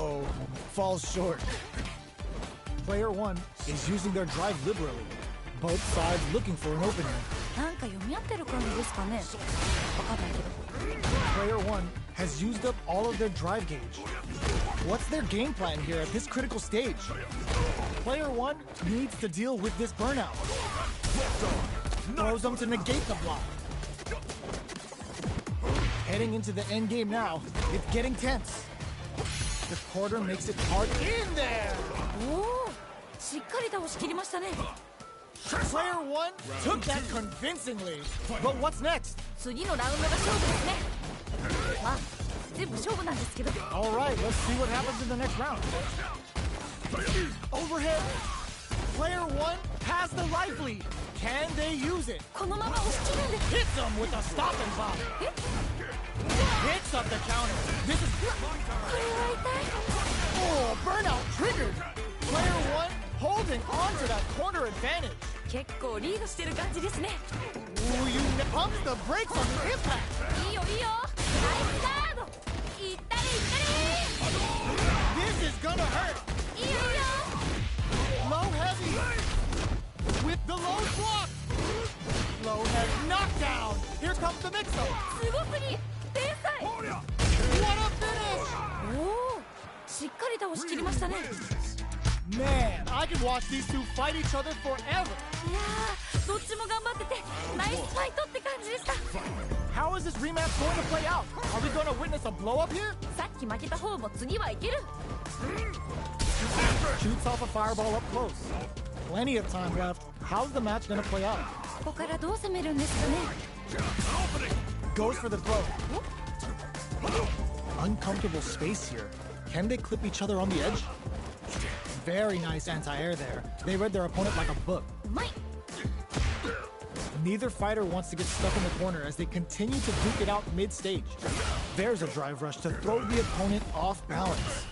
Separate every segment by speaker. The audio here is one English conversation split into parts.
Speaker 1: Uh-oh. Falls short. Player 1 is using their drive liberally. Both sides looking for an opening.
Speaker 2: なんか読み合ってる感じですかね。わかんないけど。
Speaker 1: Player 1 has used up all of their drive gauge. What's their game plan here at this critical stage? Player 1 needs to deal with this burnout. Throws them to negate the block. Heading into the end game now, it's getting tense. The quarter makes it hard in there.
Speaker 2: おお、しっかり倒し切りましたね。
Speaker 1: Player 1 took that convincingly. But what's next?
Speaker 2: 次のラウンドが勝負ですね。まあ、全部勝負なんですけど。
Speaker 1: All right, let's see what happens in the next round. Overhead. Player 1 has the life lead. Can they use it?
Speaker 2: このまま押し切るんです。
Speaker 1: Hits them with a stop and pop. Hits up the counter. This is
Speaker 2: これは痛い。
Speaker 1: oh, burnout triggered. Player 1 holding on to that corner advantage.
Speaker 2: 結構リードしてる感じですね。
Speaker 1: Ooh, you pumps the brakes on the impact.
Speaker 2: いいよいいよ。ナイスガード。いったれいったれ。
Speaker 1: This is gonna hurt.
Speaker 2: いいよいいよ。
Speaker 1: Low heavy with the low block. Low head knockdown. Here comes the mix-up.
Speaker 2: すごすぎ。天才。
Speaker 1: What a finish.
Speaker 2: おお、しっかり倒し切りましたね。
Speaker 1: Man, I could watch these two fight each other forever.
Speaker 2: いやー、どっちも頑張っててナイスファイトって感じでした。
Speaker 1: How is this rematch going to play out? Are we going to witness a blow-up here?
Speaker 2: さっき負けた方も次はいける。
Speaker 1: Shoots off a fireball up close. Plenty of time left. How's the match going to play out?
Speaker 2: ここからどう攻めるんですかね。
Speaker 1: Goes for the throw. Uncomfortable space here. Can they clip each other on the edge? Very nice anti-air there. They read their opponent like a book.
Speaker 2: うまい。
Speaker 1: Neither fighter wants to get stuck in the corner as they continue to duke it out mid-stage. There's a drive rush to throw the opponent off balance.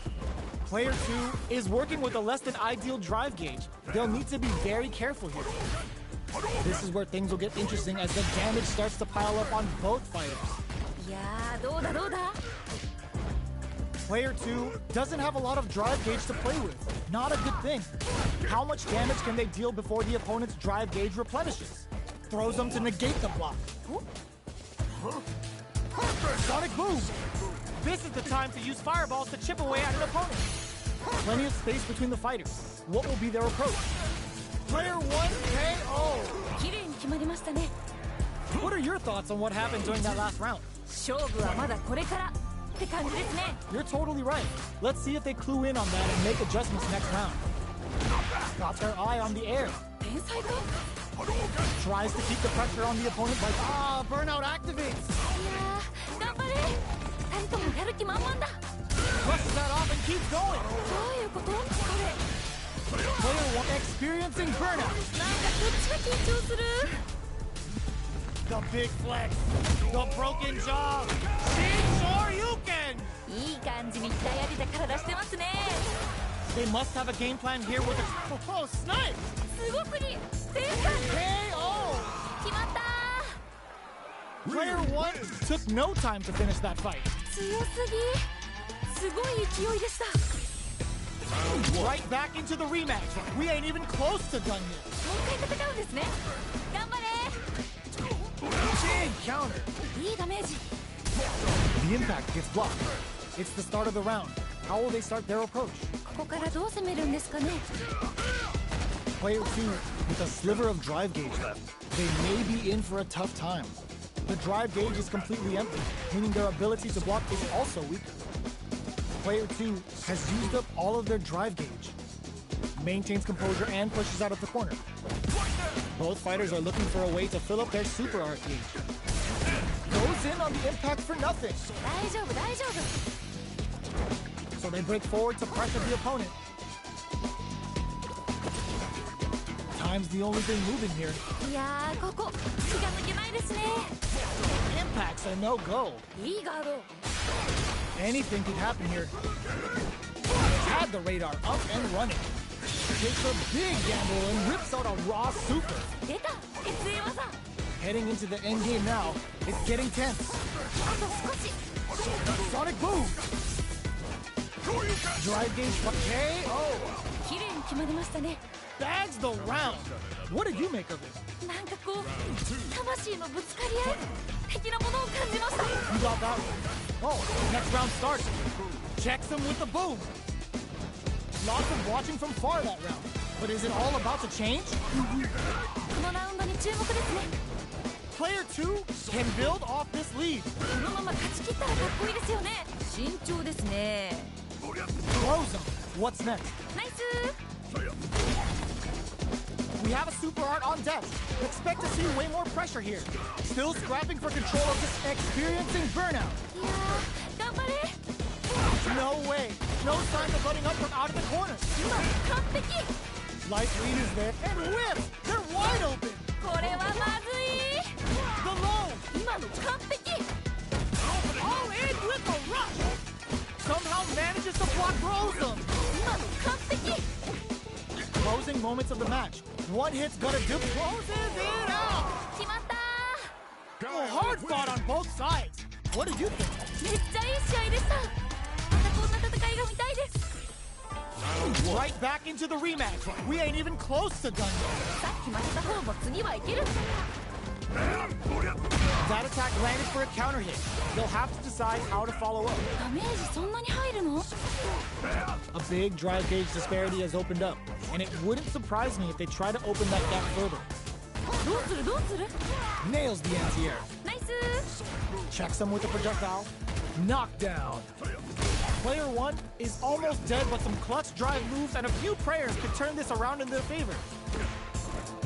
Speaker 1: Player 2 is working with a less than ideal drive gauge. They'll need to be very careful here. This is where things will get interesting as the damage starts to pile up on both fighters.
Speaker 2: いやー、どうだどうだ。
Speaker 1: Player 2 doesn't have a lot of drive gauge to play with. Not a good thing. How much damage can they deal before the opponent's drive gauge replenishes? Throws them to negate the block. Sonic boom! This is the time to use fireballs to chip away at an opponent. Plenty of space between the fighters. What will be their approach? Player 1 KO!
Speaker 2: 綺麗に決まりましたね。
Speaker 1: What are your thoughts on what happened during that last round?
Speaker 2: 勝負はまだこれからって感じですね。
Speaker 1: You're totally right. Let's see if they clue in on that and make adjustments next round. Got their eye on the air.
Speaker 2: 天才か。
Speaker 1: Tries to keep the pressure on the opponent by burnout activates.
Speaker 2: いやー、頑張れ。二人ともやる気満々だ。
Speaker 1: Brushes that off and keeps going.
Speaker 2: どういうこと？これ。
Speaker 1: Player 1 experiencing burnout.
Speaker 2: なんかこっちが緊張する。
Speaker 1: The big flex. The broken jaw. Sure you can.
Speaker 2: いい感じに鍛え上げた体してますね。
Speaker 1: They must have a game plan here with a snipe.
Speaker 2: すごすぎ。天才。
Speaker 1: KO.
Speaker 2: 決まった。
Speaker 1: Player 1 took no time to finish that fight.
Speaker 2: 強すぎ。すごい勢いでした。
Speaker 1: Right back into the rematch. We ain't even close to done yet.
Speaker 2: もう一回戦うんですね。頑張れ。
Speaker 1: Big counter.
Speaker 2: いいダメージ。
Speaker 1: The impact gets blocked. It's the start of the round. How will they start their approach?
Speaker 2: ここからどう攻めるんですかね。
Speaker 1: Player 2 with a sliver of drive gauge left. They may be in for a tough time. The drive gauge is completely empty, meaning their ability to block is also weaker. Player 2 has used up all of their drive gauge. Maintains composure and pushes out of the corner. Both fighters are looking for a way to fill up their super art gauge. Goes in on the impact for nothing.
Speaker 2: 大丈夫大丈夫。
Speaker 1: So they break forward to pressure the opponent. Time's the only thing moving here.
Speaker 2: いやー、ここ気が抜けないですね。
Speaker 1: Impacts are no go.
Speaker 2: いいガード。
Speaker 1: Anything could happen here. Had the radar up and running. Takes a big gamble and rips out a raw super.
Speaker 2: 出た SA 技。
Speaker 1: Heading into the end game now, it's getting tense.
Speaker 2: あと少し。
Speaker 1: Sonic boom! Drive gauge KO.
Speaker 2: 綺麗に決まりましたね。
Speaker 1: Bags the round. What did you make of it?
Speaker 2: なんかこう魂のぶつかり合い的なものを感じました。
Speaker 1: You got that one. Oh, next round starts. Checks him with the boom. Lots of watching from far that round. But is it all about to change?
Speaker 2: このラウンドに注目ですね。
Speaker 1: Player 2 can build off this lead.
Speaker 2: このまま勝ち切ったらかっこいいですよね。慎重ですね。
Speaker 1: Throws him. What's next?
Speaker 2: ナイス。
Speaker 1: We have a super art on deck. Expect to see way more pressure here. Still scrapping for control of this, experiencing burnout.
Speaker 2: いやー頑張れ。
Speaker 1: No way. No signs of letting up from out of the corner.
Speaker 2: 今完璧。
Speaker 1: Life lead is there. And whips! They're wide open.
Speaker 2: これはまずい。
Speaker 1: The low.
Speaker 2: 今の完璧。
Speaker 1: All in with the rush. Somehow manages to block Rosem.
Speaker 2: 今の完璧。
Speaker 1: Closing moments of the match. One hit's gonna do. Closes it out.
Speaker 2: 決まったー。
Speaker 1: Oh, hard fought on both sides. What did you think?
Speaker 2: めっちゃいい試合でした。またこんな戦いが見たいです。
Speaker 1: Right back into the rematch. We ain't even close to done yet.
Speaker 2: さっき負けた方も次はいける。
Speaker 1: That attack landed for a counter hit. They'll have to decide how to follow up.
Speaker 2: ダメージそんなに入るの？
Speaker 1: A big drive gauge disparity has opened up, and it wouldn't surprise me if they try to open that gap further.
Speaker 2: どうするどうする？
Speaker 1: Nails the anti-air.
Speaker 2: ナイス。
Speaker 1: Checks him with the projectile. Knockdown. Player 1 is almost dead, but some clutch drive moves and a few prayers could turn this around in their favor.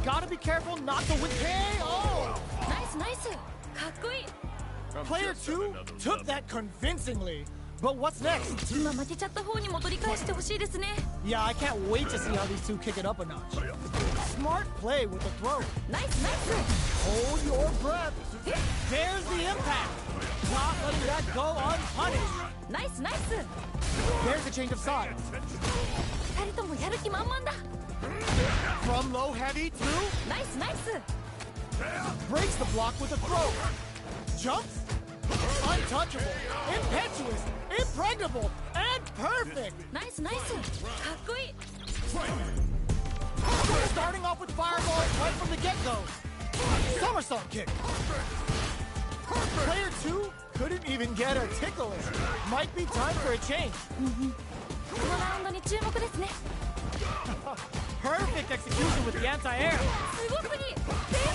Speaker 1: Gotta be careful not to win KO!
Speaker 2: ナイスナイス。かっこいい。
Speaker 1: Player 2 took that convincingly. But what's next?
Speaker 2: 今負けちゃった方にも取り返してほしいですね。
Speaker 1: Yeah, I can't wait to see how these two kick it up a notch. Smart play with the throw.
Speaker 2: ナイスナイス。
Speaker 1: Hold your breath. There's the impact. Not letting that go unpunished.
Speaker 2: ナイスナイス。
Speaker 1: There's a change of sides.
Speaker 2: 二人ともやる気満々だ。
Speaker 1: From low heavy to
Speaker 2: ナイスナイス。
Speaker 1: breaks the block with a throw. Jumps. Untouchable. Impetuous. Impregnable. And perfect.
Speaker 2: ナイスナイス。かっこいい。
Speaker 1: Starting off with fireballs right from the get-go. Somersault kick. Player 2 couldn't even get a ticklish. Might be time for a change.
Speaker 2: このラウンドに注目ですね。
Speaker 1: Perfect execution with the anti-air.
Speaker 2: すごすぎ。天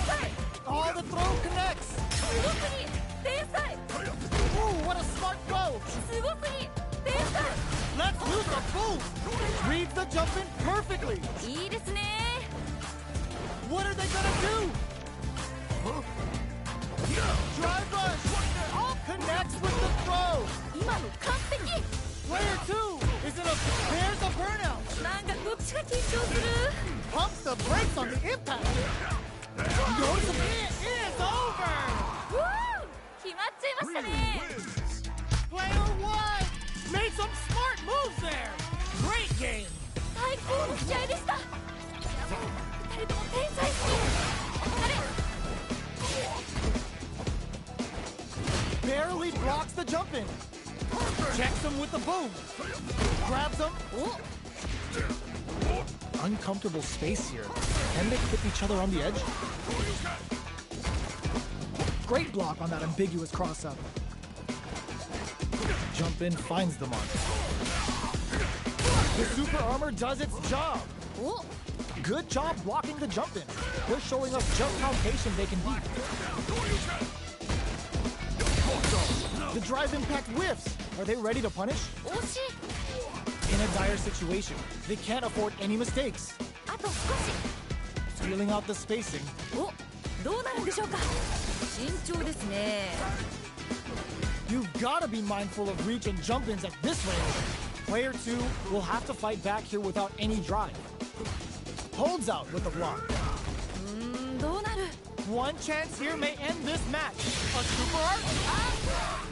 Speaker 2: 才。
Speaker 1: Oh, the throw connects.
Speaker 2: すごすぎ。天才。
Speaker 1: Ooh, what a smart throw.
Speaker 2: すごすぎ。天才。
Speaker 1: Let's use the boom. Reads the jump in perfectly.
Speaker 2: いいですね。
Speaker 1: What are they gonna do? Drive rush. All connects with the throw.
Speaker 2: 今の完璧。
Speaker 1: Player 2 is in a there's a burnout.
Speaker 2: なんかこっちが緊張する。
Speaker 1: Pumps the brakes on the impact. Notice it is over.
Speaker 2: うわー決まっちゃいましたね。
Speaker 1: Player 1 made some smart moves there. Great game.
Speaker 2: 最高の試合でした。二人とも天才すぎる。お疲れ。
Speaker 1: Barely blocks the jump in. Checks him with the boom. Grabs him. Uncomfortable space here. Can they clip each other on the edge? Great block on that ambiguous cross-up. Jump in finds the mark. The super armor does its job.
Speaker 2: お
Speaker 1: Good job blocking the jump in. They're showing us just how patient they can be. The drive impact whiffs. Are they ready to punish?
Speaker 2: 惜しい。
Speaker 1: In a dire situation, they can't afford any mistakes.
Speaker 2: あと少し。
Speaker 1: Feeling out the spacing.
Speaker 2: おどうなるんでしょうか。慎重ですね。
Speaker 1: You've gotta be mindful of reach and jump-ins at this range. Player 2 will have to fight back here without any drive. Holds out with the block.
Speaker 2: どうなる。
Speaker 1: One chance here may end this match. A super art?
Speaker 2: あ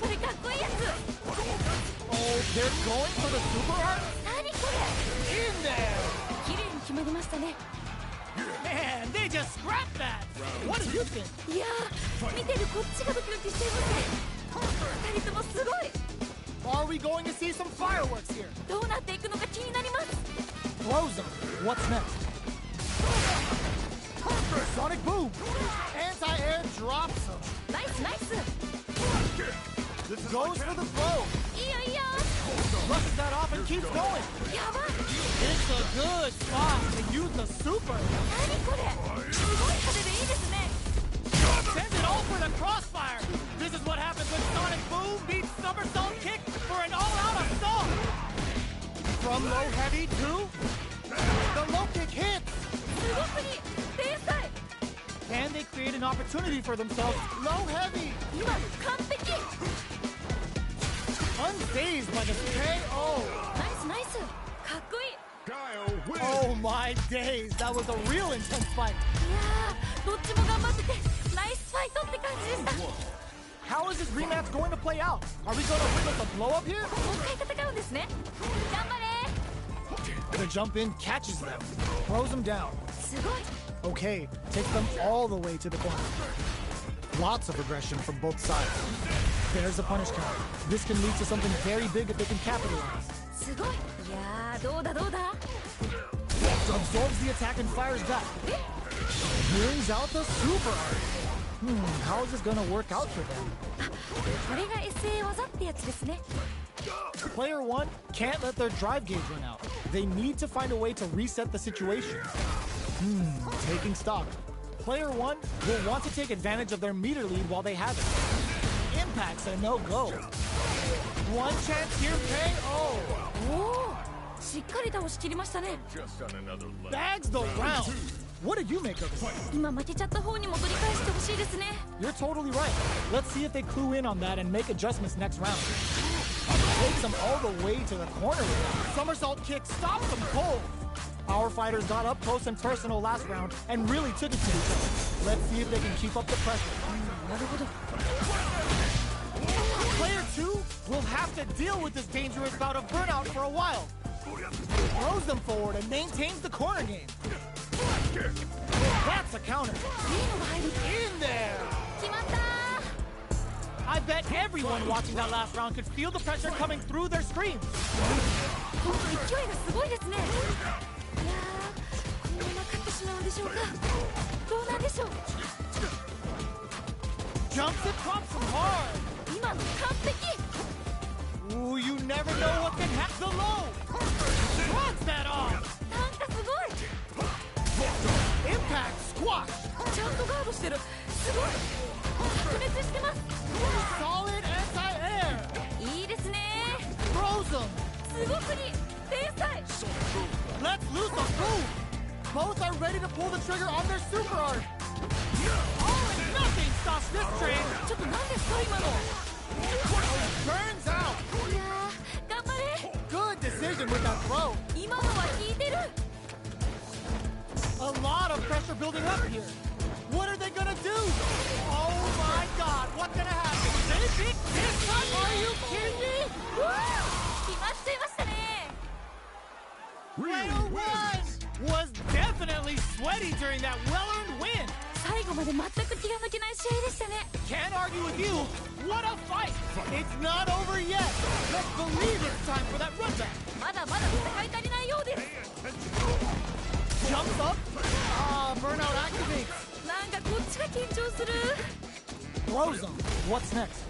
Speaker 2: これかっこいいやつ。
Speaker 1: Oh, they're going for the super art?
Speaker 2: 何こ
Speaker 1: In there!
Speaker 2: れ。綺麗に決まりましたね。
Speaker 1: Man, they just scrapped that! What do you think?
Speaker 2: いやー見てるこっちがドキドキしちゃいますね。二人ともすごい。
Speaker 1: Are we we going to see some fireworks here?
Speaker 2: どうなっていくのか気になります。
Speaker 1: Throws them. What's next? Sonic boom. Anti-air drops him.
Speaker 2: ナイスナイス。
Speaker 1: Goes for the throw.
Speaker 2: いいよいいよ。
Speaker 1: Brushes that off and keeps going.
Speaker 2: やばい。
Speaker 1: It's a good spot to use the super.
Speaker 2: 何これ。すごい派手でいいですね。
Speaker 1: Sends it all for the crossfire. This is what happens when Sonic Boom beats somersault kick for an all-out assault. From low heavy to the low kick hits.
Speaker 2: すごすぎ。天才。
Speaker 1: Can they create an opportunity for themselves? Low heavy.
Speaker 2: 今完璧。
Speaker 1: Unfazed by the KO.
Speaker 2: ナイスナイス。かっこいい。
Speaker 1: Oh my days. That was a real intense fight.
Speaker 2: いやー、どっちも頑張っててナイスファイトって感じでした。
Speaker 1: How is this rematch going to play out? Are we going to witness a blow up here?
Speaker 2: もう一回戦うんですね。頑張れ。
Speaker 1: The jump in catches them, throws them down.
Speaker 2: すごい。
Speaker 1: Okay, takes them all the way to the corner. Lots of aggression from both sides. There's a punish counter. This can lead to something very big if they can capitalize.
Speaker 2: すごい。いやー、どうだどうだ。
Speaker 1: Absorbs the attack and fires back. Brings out the super art. How is this gonna work out for them?
Speaker 2: これが SA 技ってやつですね。
Speaker 1: Player 1 can't let their drive gauge run out. They need to find a way to reset the situation. Taking stock. Player 1 will want to take advantage of their meter lead while they have it. Impact's a no-go. One chance here, KO.
Speaker 2: おお、しっかり倒しきりましたね。
Speaker 1: Bags the round. What did you make of this?
Speaker 2: 今負けちゃった方にも取り返してほしいですね。
Speaker 1: You're totally right. Let's see if they clue in on that and make adjustments next round. Takes them all the way to the corner. Somersault kick stops them cold. Our fighters got up close and personal last round and really took it to each other. Let's see if they can keep up the pressure.
Speaker 2: なるほど。
Speaker 1: Player 2 will have to deal with this dangerous bout of burnout for a while. Throws them forward and maintains the corner game. That's a counter.
Speaker 2: いいのが入る。
Speaker 1: In there.
Speaker 2: 決まったー。
Speaker 1: I bet everyone watching that last round could feel the pressure coming through their screams.
Speaker 2: この勢いがすごいですね。いやー、このまま勝ってしまうんでしょうか。どうなんでしょう。
Speaker 1: Jumps and drops them hard.
Speaker 2: 今の完璧。
Speaker 1: Ooh, you never know what can happen. The low. Shrugs that off.
Speaker 2: なんかすごい。
Speaker 1: Impact squash.
Speaker 2: ちゃんとガードしてる。すごい。白熱してます。
Speaker 1: Solid anti-air.
Speaker 2: いいですね。
Speaker 1: Throws them.
Speaker 2: すごすぎ。天才。
Speaker 1: Let's loose the boom. Both are ready to pull the trigger on their super art. All and nothing stops this train.
Speaker 2: ちょっと何ですか今の。
Speaker 1: Burns out.
Speaker 2: いやー、頑張れ。
Speaker 1: Good decision with that throw.
Speaker 2: 今のは効いてる。
Speaker 1: A lot of pressure building up here. What are they gonna do? Oh my God! What's gonna happen? They beat this time? Are you kidding me?
Speaker 2: 決まっちゃいましたね。
Speaker 1: Player 1 was definitely sweaty during that well-earned win.
Speaker 2: 最後まで全く気が抜けない試合でしたね。
Speaker 1: Can't argue with you. What a fight! It's not over yet. Let's believe it's time for that run back.
Speaker 2: まだまだ戦い足りないようです。
Speaker 1: Jumps up. Burnout activates.
Speaker 2: なんかこっちが緊張する。
Speaker 1: Throws them. What's next?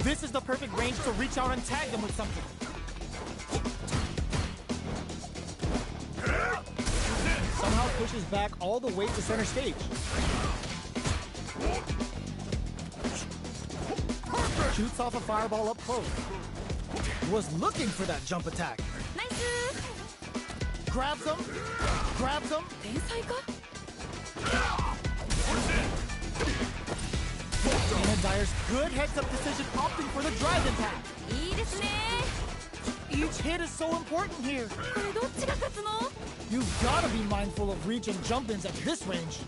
Speaker 1: This is the perfect range to reach out and tag them with something. Somehow pushes back all the way to center stage. Shoots off a fireball up close. Was looking for that jump attack.
Speaker 2: ナイス。
Speaker 1: Grabs him. Grabs him.
Speaker 2: 天才か。
Speaker 1: Dyer's good heads-up decision opting for the drive impact.
Speaker 2: いいですね。
Speaker 1: Each hit is so important here.
Speaker 2: これどっちが勝つの。
Speaker 1: You've gotta be mindful of reach and jump-ins at this range.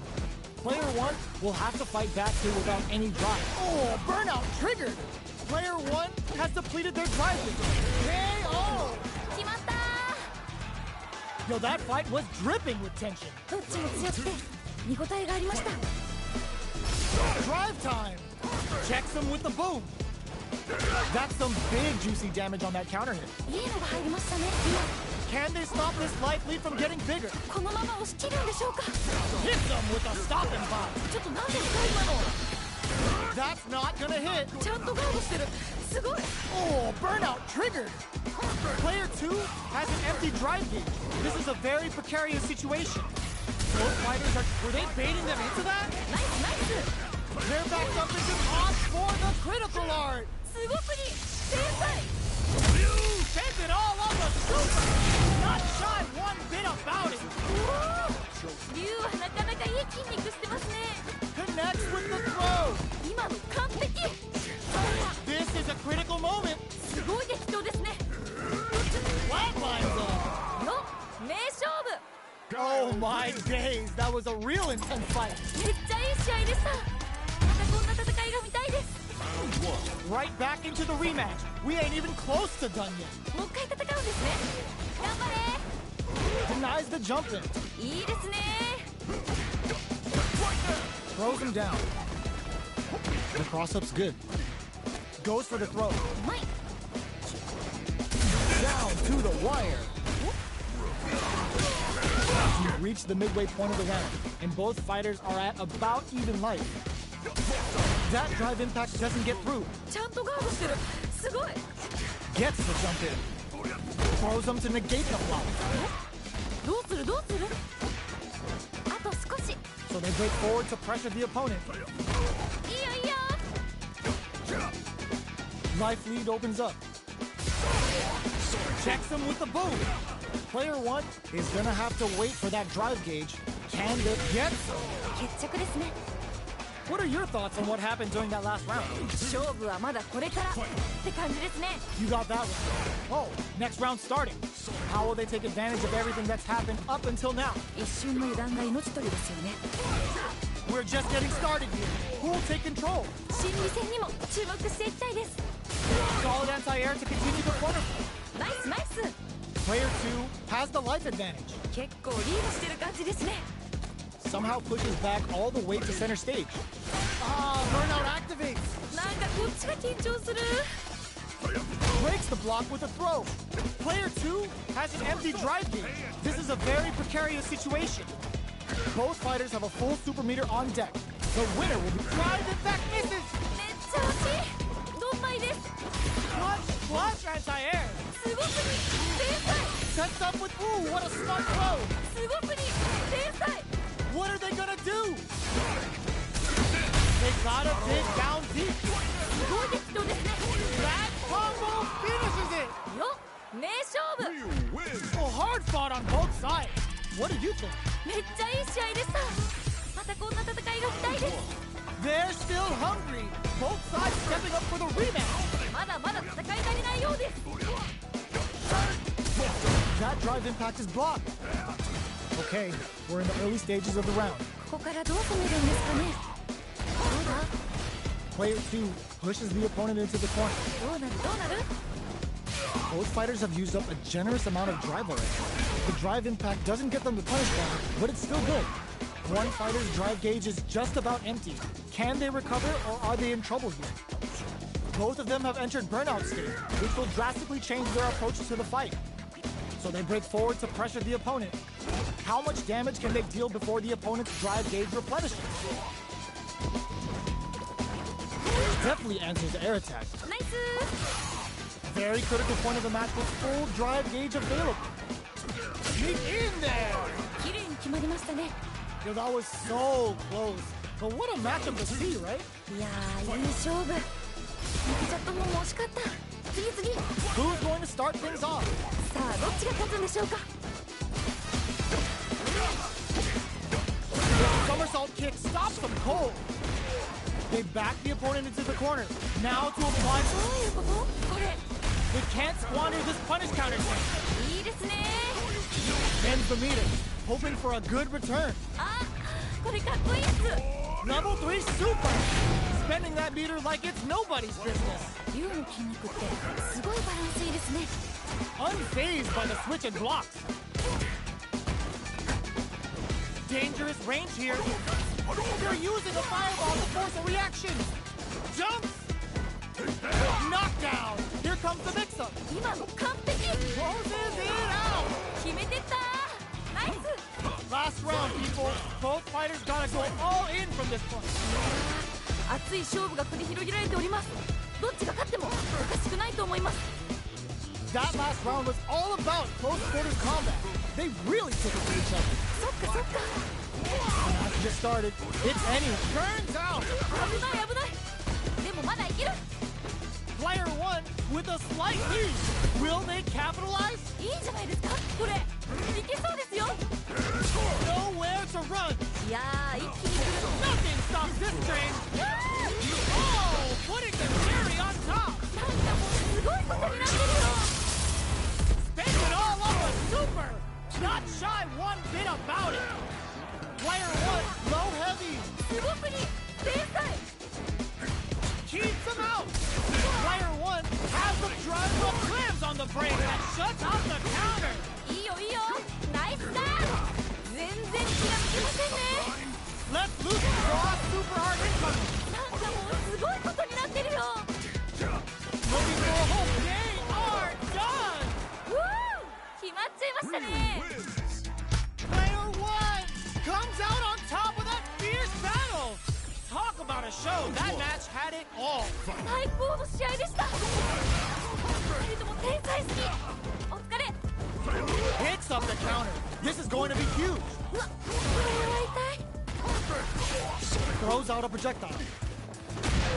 Speaker 1: Player 1 will have to fight back here without any drive. Oh, burnout triggered! Player 1 has depleted their drive limit. KO!
Speaker 2: 決まったー。
Speaker 1: Yo, that fight was dripping with tension.
Speaker 2: どっちも強くて見応えがありました。
Speaker 1: Drive time! Checks him with the boom. That's some big juicy damage on that counter hit.
Speaker 2: いいのが入りましたね。
Speaker 1: Can they stop this life lead from getting bigger?
Speaker 2: このまま押し切るんでしょうか。
Speaker 1: Hit them with a stopping bomb.
Speaker 2: ちょっと何ですか今の。
Speaker 1: That's not gonna hit.
Speaker 2: ちゃんとガードしてる。すごい。
Speaker 1: Oh, burnout triggered. Player 2 has an empty drive gauge. This is a very precarious situation. Both fighters were they baiting them into that?
Speaker 2: ナイスナイス。
Speaker 1: They're backed up into odds for the critical art.
Speaker 2: すごくに天才。
Speaker 1: You sent it all on the super. Not shy one bit about it.
Speaker 2: リュウはなかなかいい筋肉してますね。
Speaker 1: Connects with the throw.
Speaker 2: 今の完璧。
Speaker 1: This is a critical moment.
Speaker 2: すごい激闘ですね。
Speaker 1: Flatlines up.
Speaker 2: よ名勝負。
Speaker 1: Oh my days, that was a real intense fight.
Speaker 2: めっちゃいい試合でした。またこんな戦いが見たいです。
Speaker 1: Right back into the rematch. We ain't even close to done yet.
Speaker 2: もう一回戦うんですね。頑張れ。
Speaker 1: Denies the jump in.
Speaker 2: いいですね。
Speaker 1: Throws him down. The cross-up's good. Goes for the throw.
Speaker 2: うまい。
Speaker 1: Down to the wire. We've reached the midway point of the round, and both fighters are at about even life. That drive impact doesn't get through.
Speaker 2: ちゃんとガードしてる。すごい。
Speaker 1: Gets the jump in. Throws him to negate the block.
Speaker 2: どうするどうする。あと少し。
Speaker 1: So they break forward to pressure the opponent.
Speaker 2: いいよいいよ。
Speaker 1: Life lead opens up. Checks him with the boom. Player 1 is gonna have to wait for that drive gauge. Can they get some?
Speaker 2: 決着ですね。
Speaker 1: What are your thoughts on what happened during that last round?
Speaker 2: 勝負はまだこれからって感じですね。
Speaker 1: You got that right. Oh, next round starting. How will they take advantage of everything that's happened up until now?
Speaker 2: 一瞬の油断が命取りですよね。
Speaker 1: We're just getting started here. Who will take control?
Speaker 2: 心理戦にも注目していきたいです。
Speaker 1: Solid anti-air to continue the corner.
Speaker 2: ナイスナイス。
Speaker 1: Player 2 has the life advantage.
Speaker 2: 結構リードしてる感じですね。
Speaker 1: Somehow pushes back all the way to center stage. Ah, burnout activates.
Speaker 2: なんかこっちが緊張する。
Speaker 1: Breaks the block with a throw. Player 2 has an empty drive gauge. This is a very precarious situation. Both fighters have a full super meter on deck. The winner will be drive impact misses.
Speaker 2: めっちゃ惜しい。ドンマイです。
Speaker 1: Clutch anti-air.
Speaker 2: すごくに天才。
Speaker 1: Sets up with ooh, what a smart throw.
Speaker 2: すごくに天才。
Speaker 1: What are they gonna do? They gotta dig down deep.
Speaker 2: すごい激闘ですね。
Speaker 1: That combo finishes it.
Speaker 2: よ名勝負。
Speaker 1: Well, hard fought on both sides. What do you think?
Speaker 2: めっちゃいい試合でした。またこんな戦いが見たいです。
Speaker 1: They're still hungry. Both sides stepping up for the rematch.
Speaker 2: まだまだ戦い足りないようです。
Speaker 1: That drive impact is blocked. Okay, we're in the early stages of the round.
Speaker 2: ここからどう攻めるんですかね。どうだ
Speaker 1: Player 2 pushes the opponent into the corner.
Speaker 2: どうなるどうなる。
Speaker 1: Both fighters have used up a generous amount of drive already. The drive impact doesn't get them the punish down, but it's still good. One fighter's drive gauge is just about empty. Can they recover, or are they in trouble here? Both of them have entered burnout state, which will drastically change their approach to the fight. So they break forward to pressure the opponent. How much damage can they deal before the opponent's drive gauge replenishes? Definitely answers air attack.
Speaker 2: ナイス。
Speaker 1: Very critical point of the match with full drive gauge available. Sneak in there!
Speaker 2: 綺麗に決まりましたね。
Speaker 1: Yo, that was so close. But what a matchup to see, right?
Speaker 2: いやーいい勝負。負けちゃった方も惜しかった。次次。
Speaker 1: Who's going to start things off?
Speaker 2: さあどっちが勝つんでしょうか。
Speaker 1: The somersault kick stops them cold. They back the opponent into the corner. Now to apply.
Speaker 2: どういうことこれ。
Speaker 1: They can't squander this punish counter attack.
Speaker 2: いいですね。
Speaker 1: Ends the meter, hoping for a good return.
Speaker 2: あこれかっこいいっす。
Speaker 1: Level 3 super. Spending that meter like it's nobody's business.
Speaker 2: リュウの筋肉ってすごいバランスいいですね。
Speaker 1: Unfazed by the switch and blocks. Dangerous range here. They're using a fireball to force a reaction. Jumps. Knockdown! Here comes the mix-up!
Speaker 2: 今の完璧
Speaker 1: Closes it out!
Speaker 2: 決めてったナイス
Speaker 1: Last round, people. Both fighters gotta go all in from this point.
Speaker 2: 熱い勝負が繰り広げられておりますどっちが勝ってもおかしくないと思います
Speaker 1: That last round was all about close quarters combat. They really took it to each other.
Speaker 2: そっかそっか
Speaker 1: Match just started. It's any. Turns out.
Speaker 2: 危ない危ないでもまだいける
Speaker 1: Player one with a slight lead. Will they capitalize?
Speaker 2: いいんじゃないですかこれいけそうですよ
Speaker 1: Nowhere to run.
Speaker 2: いやー一気に来る
Speaker 1: Nothing stops this train. Oh, putting the cherry on top.
Speaker 2: なんかもうすごいことになってるよ
Speaker 1: Spend it all on the super. Not shy one bit about it. Player one, low heavy.
Speaker 2: すごくに天才
Speaker 1: Keeps them out. Player one has the drive but slams on the brake and shuts out the counter.
Speaker 2: いいよいいよナイスだ全然気が抜けませんね
Speaker 1: Let's loose cross super hard incoming.
Speaker 2: なんかもうすごいことになってるよ
Speaker 1: Looking for a home. They are done.
Speaker 2: うー決まっちゃいましたね
Speaker 1: Player one comes out on top of that fierce battle. Talk about a show. That match had it all.
Speaker 2: 最高の試合でした2人とも天才すぎお疲れ
Speaker 1: Hits up the counter. This is going to be huge.
Speaker 2: うわこれは痛い
Speaker 1: Throws out a projectile.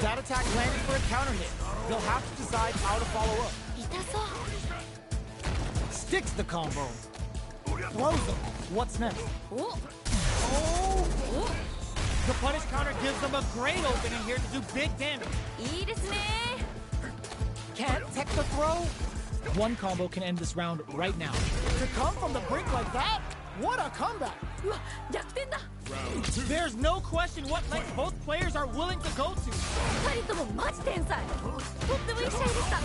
Speaker 1: That attack landed for a counter hit. They'll have to decide how to follow up.
Speaker 2: 痛そう
Speaker 1: Sticks the combo. Throws them. What's next?
Speaker 2: お
Speaker 1: Oh!
Speaker 2: お
Speaker 1: The punish counter gives them a great opening here to do big damage.
Speaker 2: いいですね
Speaker 1: Can't tech the throw? One combo can end this round right now. To come from the brink like that? What a comeback!
Speaker 2: うわ逆転だ
Speaker 1: There's no question what lengths both players are willing to go to.
Speaker 2: 2人ともマジ天才とってもいい試合でした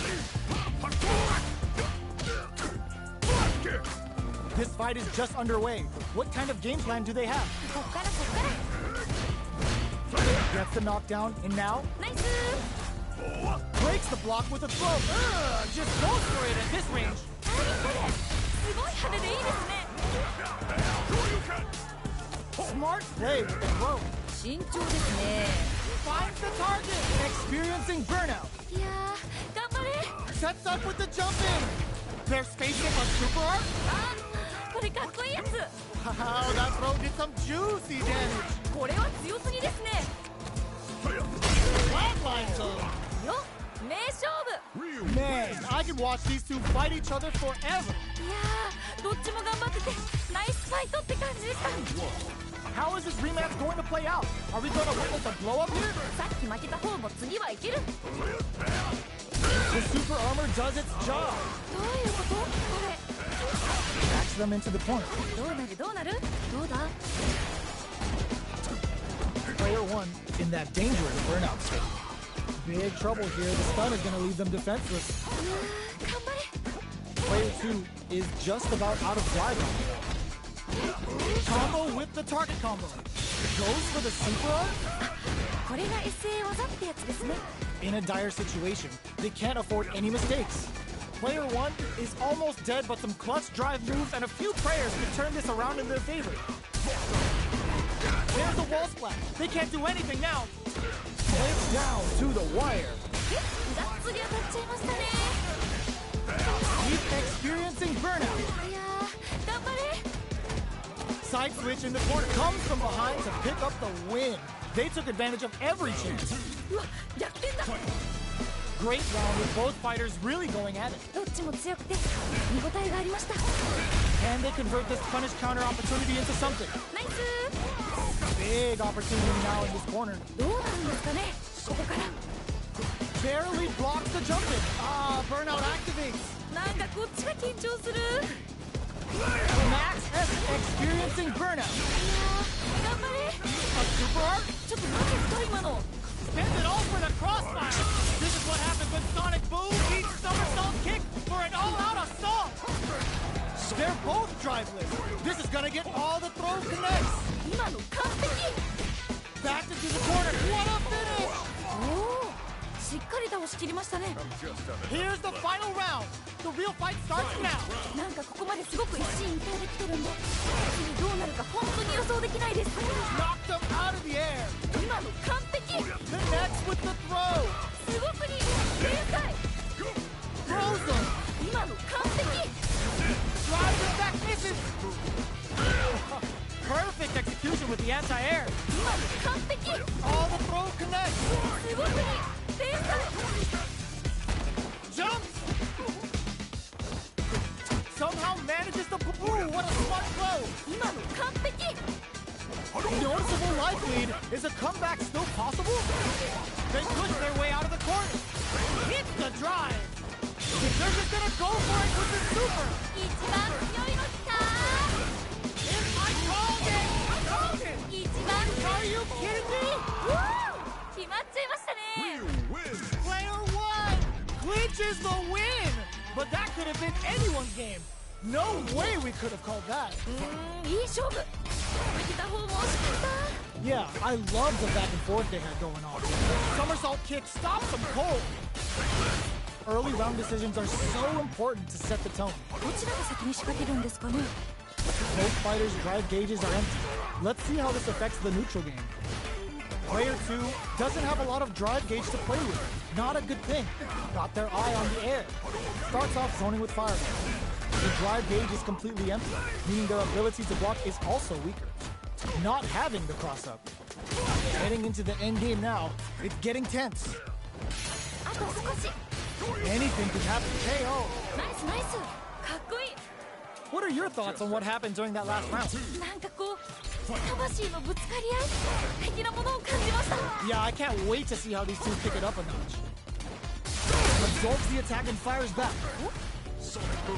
Speaker 1: This fight is just underway. What kind of game plan do they have?
Speaker 2: こっからこっから
Speaker 1: Gets the knockdown, and now
Speaker 2: ナイス
Speaker 1: breaks the block with a throw. Just goes for it at this range.
Speaker 2: 何これすごい派手でいいですね
Speaker 1: Smart play with the throw.
Speaker 2: 慎重ですね
Speaker 1: Finds the target. Experiencing burnout.
Speaker 2: いやー頑張れ
Speaker 1: Sets up with the jump in. They're spacing a super arc.
Speaker 2: あこれかっこいいやつ
Speaker 1: Wow, that throw did some juicy damage.
Speaker 2: これは強すぎですね
Speaker 1: Flatline zone.
Speaker 2: よ名勝負
Speaker 1: Man, I could watch these two fight each other forever.
Speaker 2: いやーどっちも頑張っててナイスファイトって感じでした
Speaker 1: How is this rematch going to play out? Are we going to witness a blow up here?
Speaker 2: さっき負けた方も次はいける
Speaker 1: The super armor does its job.
Speaker 2: どういうことこれ
Speaker 1: Backs them into the corner.
Speaker 2: どうなるどうなるどうだ
Speaker 1: Player one in that dangerous burnout state. Big trouble here. The stun is going to leave them defenseless.
Speaker 2: いやー頑張れ
Speaker 1: Player two is just about out of drive. Combo with the target combo. Goes for the super arc?
Speaker 2: これが SA 技ってやつですね
Speaker 1: In a dire situation, they can't afford any mistakes. Player one is almost dead, but some clutch drive moves and a few prayers could turn this around in their favor. There's the wall splat. They can't do anything now. It's down to the wire.
Speaker 2: がっつり当たっちゃいましたね
Speaker 1: Keep experiencing burnout.
Speaker 2: いやー頑張れ
Speaker 1: Side switch in the corner comes from behind to pick up the win. They took advantage of every chance.
Speaker 2: うわ逆転だ
Speaker 1: Great round with both fighters really going at it.
Speaker 2: どっちも強くて見応えがありました
Speaker 1: Can they convert this punish counter opportunity into something?
Speaker 2: ナイス
Speaker 1: Big opportunity now in this corner.
Speaker 2: どうなるんですかねここから
Speaker 1: Barely blocks the jump in. Burnout activates.
Speaker 2: なんかこっちが緊張する
Speaker 1: Max S experiencing burnout.
Speaker 2: いやー頑張れ
Speaker 1: A super arc?
Speaker 2: ちょっと何ですか今の
Speaker 1: Spends it all for the crossfire. This is what happens when Sonic Boom beats somersault kick for an all-out assault. They're both driveless. This is gonna get all the throw connects.
Speaker 2: 今の完璧
Speaker 1: Back into the corner. What a finish!
Speaker 2: おおししっかり倒しきりましたね。
Speaker 1: Here's the final round. The real fight starts now.
Speaker 2: なんかここまですごく一進一退できてるんで、次どうなるか本当に予想できないです。
Speaker 1: Knocked him out of the air.
Speaker 2: 今の完璧。
Speaker 1: Connects with the throw.
Speaker 2: すごくに天才。
Speaker 1: Throws him.
Speaker 2: 今の完璧。
Speaker 1: Drive attack misses. Perfect execution with the anti-air.
Speaker 2: 今の完璧。
Speaker 1: All the throw connects.
Speaker 2: すごくに天才。
Speaker 1: Jumps. Somehow manages to. Ooh, what a smart throw.
Speaker 2: 今の完璧。
Speaker 1: Noticeable life lead. Is a comeback still possible? They push their way out of the corner. Hits the drive. They're just gonna go for it with the super.
Speaker 2: 一番強いの来た。
Speaker 1: I called it. I called it.
Speaker 2: 一番
Speaker 1: Are you kidding me?
Speaker 2: 決まっちゃいましたね。
Speaker 1: Player one clinches the win. But that could have been anyone's game. No way we could have called that.
Speaker 2: いい勝負。負けた方も惜しかった。
Speaker 1: Yeah, I love the back and forth they had going on. Somersault kick stops them cold. Early round decisions are so important to set the tone.
Speaker 2: どちらが先に仕掛けるんですかね。
Speaker 1: Both fighters' drive gauges are empty. Let's see how this affects the neutral game. Player 2 doesn't have a lot of drive gauge to play with. Not a good thing. Got their eye on the air. Starts off zoning with fireball. The drive gauge is completely empty, meaning their ability to block is also weaker. Not having the cross-up. Heading into the end game now, it's getting tense.
Speaker 2: あと少し。
Speaker 1: Anything could happen. KO.
Speaker 2: ナイスナイス。かっこいい。
Speaker 1: What are your thoughts on what happened during that last round?
Speaker 2: なんかこう魂のぶつかり合い的なものを感じました。
Speaker 1: Yeah, I can't wait to see how these two pick it up a notch. Absorbs the attack and fires back.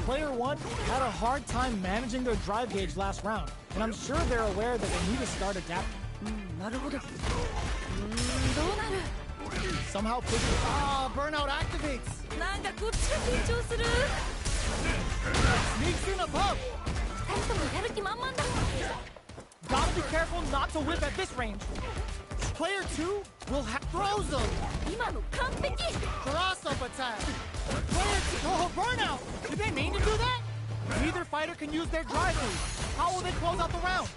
Speaker 1: Player 1 had a hard time managing their drive gauge last round, and I'm sure they're aware that they need to start adapting.
Speaker 2: なるほど。どうなる。
Speaker 1: Somehow pushes. Burnout activates.
Speaker 2: なんかこっちが緊張する。
Speaker 1: Sneaks in above.
Speaker 2: 二人ともやる気満々だ。
Speaker 1: Gotta be careful not to whip at this range. Player 2 will throws them.
Speaker 2: 今の完璧。
Speaker 1: Cross up attack. Player 2 burnout. Did they mean to do that? Neither fighter can use their drive move. How will they close out the round?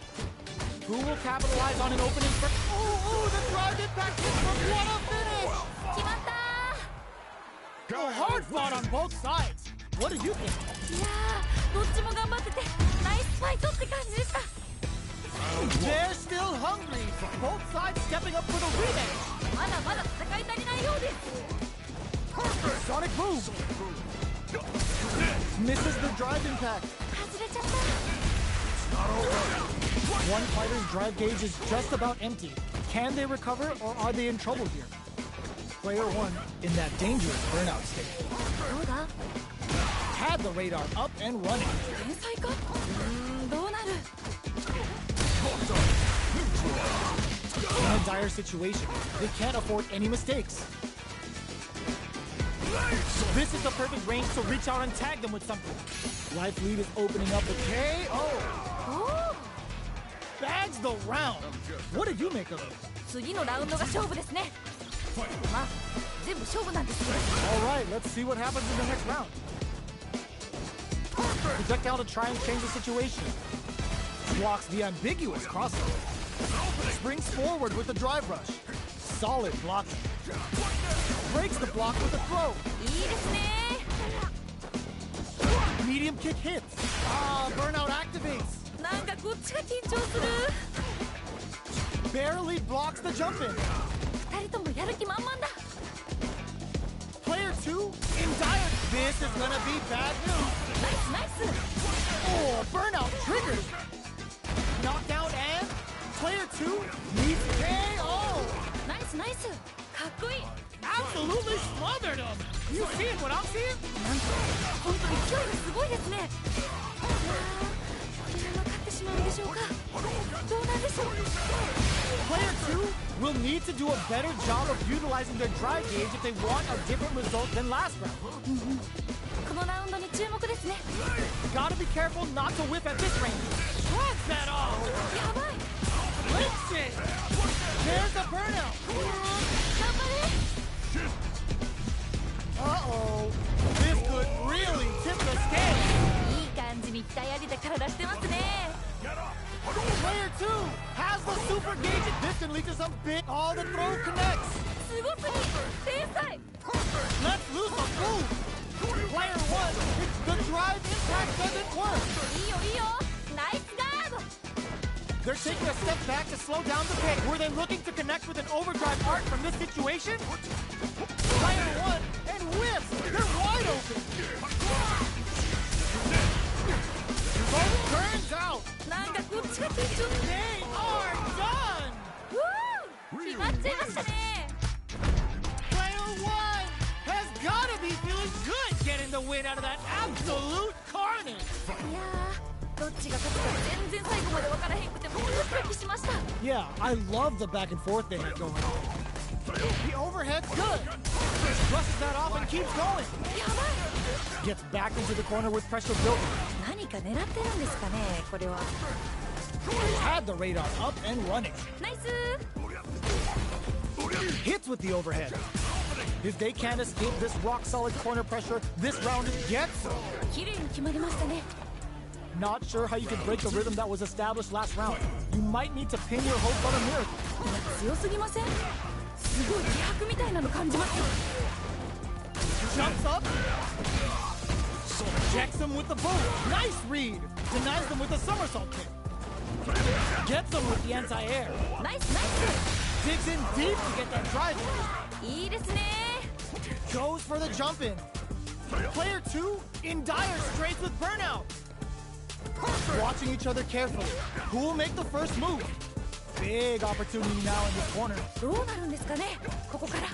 Speaker 1: Who will capitalize on an opening for? Ooh, the drive impact hit from what a finish!
Speaker 2: 決まった。
Speaker 1: Hard fought on both sides. What did you think?
Speaker 2: いやー、どっちも頑張っててナイスファイトって感じでした。
Speaker 1: They're still hungry. Both sides stepping up for the rematch.
Speaker 2: まだまだ戦い足りないようです。
Speaker 1: Sonic boom. Misses the drive impact.
Speaker 2: 外れちゃった。
Speaker 1: One fighter's drive gauge is just about empty. Can they recover, or are they in trouble here? Player 1 in that dangerous burnout state.
Speaker 2: どうだ。
Speaker 1: Had the radar up and running.
Speaker 2: 天才か。どうなる。
Speaker 1: In a dire situation, they can't afford any mistakes. This is the perfect range to reach out and tag them with something. Life lead is opening up with KO.
Speaker 2: おお。
Speaker 1: Bags the round. What did you make of it?
Speaker 2: 次のラウンドが勝負ですね。まあ全部勝負なんですけど。
Speaker 1: All right, let's see what happens in the next round. Projectile to try and change the situation. Blocks the ambiguous crossover. Springs forward with the drive rush. Solid blocking. Breaks the block with a throw.
Speaker 2: いいですね。
Speaker 1: Medium kick hits. Burnout activates.
Speaker 2: なんかこっちが緊張する。
Speaker 1: Barely blocks the jump in.
Speaker 2: 二人ともやる気満々だ。
Speaker 1: Player 2 in dire. This is gonna be bad news.
Speaker 2: ナイスナイス。
Speaker 1: Oh, burnout triggers. Knockdown and player 2 needs KO.
Speaker 2: ナイスナイス。かっこいい。
Speaker 1: Absolutely smothered him. You seeing what I'm seeing?
Speaker 2: なんと本当に勢いがすごいですね。いやー、このまま勝ってしまうんでしょうか。どうなんでしょう。
Speaker 1: Player 2 will need to do a better job of utilizing their drive gauge if they want a different result than last round.
Speaker 2: このラウンドに注目ですね。
Speaker 1: Gotta be careful not to whip at this range. Shrugs that off.
Speaker 2: やばい。
Speaker 1: Whips it. There's a burnout.
Speaker 2: いやー、頑張れ。
Speaker 1: Uh-oh. This could really tip the scale.
Speaker 2: いい感じに鍛え上げた体してますね。
Speaker 1: Player 2 has the super gauge. This can lead to some big... Oh, the throw connects.
Speaker 2: すごすぎ。天才。
Speaker 1: Let's lose a move. Player 1, the drive impact doesn't work.
Speaker 2: いいよいいよ。ナイスガード。
Speaker 1: They're taking a step back to slow down the pace. Were they looking to connect with an overdrive arc from this situation? Player 1 and whips. They're wide open. Both turns out.
Speaker 2: なんかこっちが緊張。
Speaker 1: They are done.
Speaker 2: 決まっちゃいましたね。
Speaker 1: Player 1 has gotta be feeling good getting the win out of that absolute carnage.
Speaker 2: いやー、どっちが勝つか全然最後まで分からへんくてもうドキドキしました。
Speaker 1: Yeah, I love the back and forth they had going on. The overhead's good. Brushes that off and keeps going.
Speaker 2: やばい。
Speaker 1: Gets back into the corner with pressure building.
Speaker 2: 何か狙ってるんですかね、これは。
Speaker 1: Had the radar up and running.
Speaker 2: ナイス。
Speaker 1: Hits with the overhead. If they can't escape this rock-solid corner pressure, this round gets them.
Speaker 2: 綺麗に決まりましたね。
Speaker 1: Not sure how you can break the rhythm that was established last round. You might need to pin your hope on a miracle.
Speaker 2: いや、強すぎません？すごい気迫みたいなの感じます。
Speaker 1: Jumps up. Checks him with the boot. Nice read. Denies them with a somersault kick. Gets them with the anti-air.
Speaker 2: ナイスナイ
Speaker 1: Digs in deep to get that drive in.
Speaker 2: ス。いいですね。
Speaker 1: Goes for the jump in. Player 2 in dire straits with burnout. Watching each other carefully. Who will make the first move? Big opportunity now in this corner.
Speaker 2: どうなるんですかね、ここから。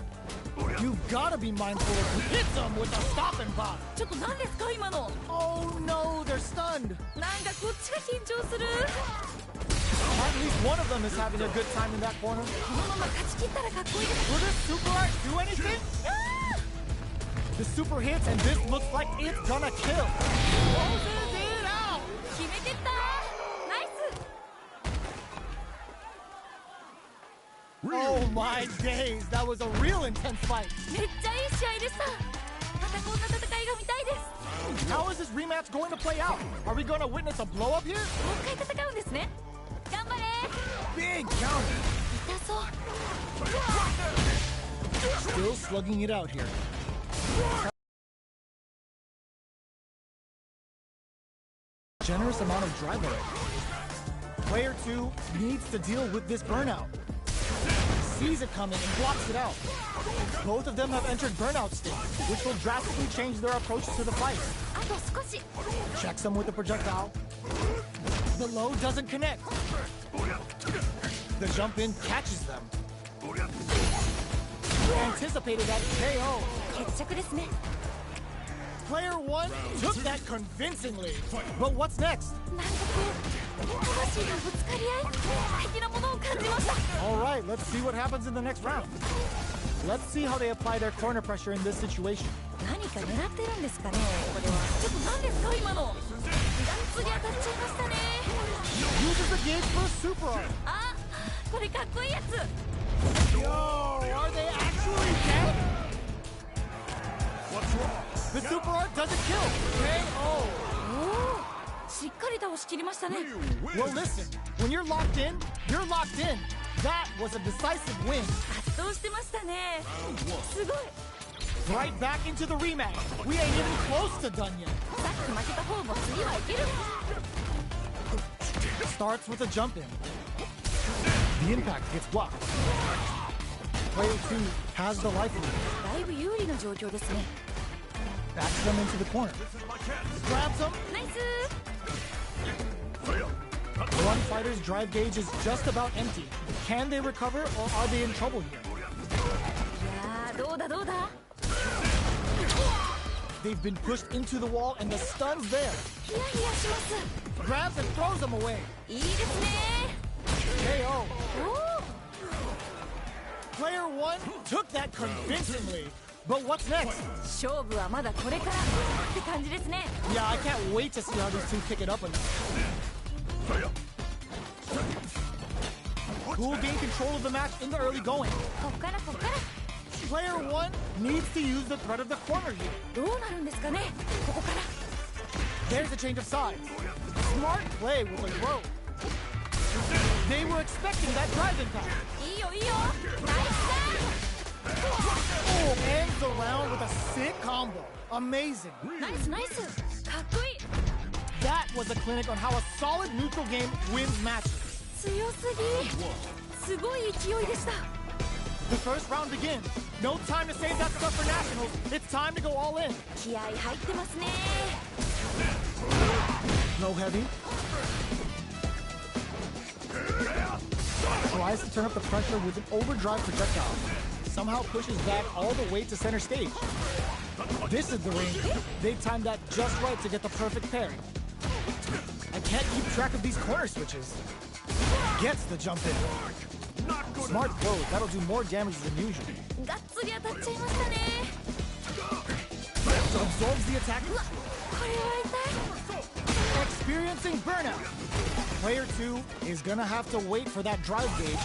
Speaker 1: You've gotta be mindful of who hits them with a stop and pop.
Speaker 2: ちょっと何ですか今の。
Speaker 1: Oh no, they're stunned.
Speaker 2: なんかこっちが緊張する。
Speaker 1: At least one of them is having a good time in that corner.
Speaker 2: このまま勝ち切ったらかっこいいです。
Speaker 1: Will this super art do anything? The super hits and this looks like it's gonna kill. Closes it out.
Speaker 2: 決めてったナイス。
Speaker 1: Oh my days, that was a real intense fight.
Speaker 2: めっちゃいい試合でした。またこんな戦いが見たいです。
Speaker 1: How is this rematch going to play out? Are we going to witness a blow up here?
Speaker 2: もう一回戦うんですね。頑張れ。
Speaker 1: Big counter.
Speaker 2: 痛そう。
Speaker 1: Still slugging it out here. Generous amount of drive already. Player 2 needs to deal with this burnout. Sees it coming and blocks it out. Both of them have entered burnout state, which will drastically change their approach to the fight.
Speaker 2: あと少し。
Speaker 1: Checks them with the projectile. The low doesn't connect. The jump in catches them. Anticipated that KO.
Speaker 2: 決着ですね。
Speaker 1: Player 1 took that convincingly. But what's next?
Speaker 2: なんかこう魂のぶつかり合い素敵なものを感じました。
Speaker 1: All right, let's see what happens in the next round. Let's see how they apply their corner pressure in this situation.
Speaker 2: 何か狙ってるんですかね、これは。ちょっと何ですか今の。ガンツリ当たっちゃいましたね。
Speaker 1: Uses the gauge for a super art.
Speaker 2: あ、これかっこいいやつ。
Speaker 1: Yo, are they actually dead? What's wrong? The super art doesn't kill. KO.
Speaker 2: おお、しっかり倒しきりましたね。
Speaker 1: Well, listen. When you're locked in, you're locked in. That was a decisive win.
Speaker 2: 圧倒してましたね。すごい。
Speaker 1: Right back into the rematch. We ain't even close to done yet.
Speaker 2: さっき負けた方も次はいける。
Speaker 1: Starts with a jump in. The impact gets blocked. Player 2 has the life lead.
Speaker 2: だいぶ有利な状況ですね。
Speaker 1: Backs them into the corner. Grabs them.
Speaker 2: ナイス。
Speaker 1: One fighter's drive gauge is just about empty. Can they recover or are they in trouble here?
Speaker 2: いやー、どうだどうだ。
Speaker 1: They've been pushed into the wall and the stun's there.
Speaker 2: ヒヤヒヤします。
Speaker 1: Grabs and throws them away.
Speaker 2: いいですね。
Speaker 1: KO.
Speaker 2: おお。
Speaker 1: Player 1 took that convincingly. But what's next?
Speaker 2: 勝負はまだこれからって感じですね。
Speaker 1: Yeah, I can't wait to see how these two pick it up again. Who will gain control of the match in the early going?
Speaker 2: こっからこっから。
Speaker 1: Player 1 needs to use the threat of the corner here.
Speaker 2: どうなるんですかね、ここから。
Speaker 1: There's a change of sides. Smart play with a throw. They were expecting that drive impact.
Speaker 2: いいよいいよ、ナイスだ。
Speaker 1: Oh, ends the round with a sick combo. Amazing.
Speaker 2: ナイスナイス、かっこいい。
Speaker 1: That was a clinic on how a solid neutral game wins matches.
Speaker 2: 強すぎ、すごい勢いでした。
Speaker 1: The first round begins. No time to save that stuff for nationals. It's time to go all in.
Speaker 2: 気合入ってますね。
Speaker 1: No heavy. Tries to turn up the pressure with an overdrive projectile. Somehow pushes back all the way to center stage. This is the range. They timed that just right to get the perfect pairing. I can't keep track of these corner switches. Gets the jump in. Smart throw. That'll do more damage than usual.
Speaker 2: がっつり当たっちゃいましたね。
Speaker 1: Absorbs the attack.
Speaker 2: これは痛い。
Speaker 1: Experiencing burnout. Player 2 is gonna have to wait for that drive gauge.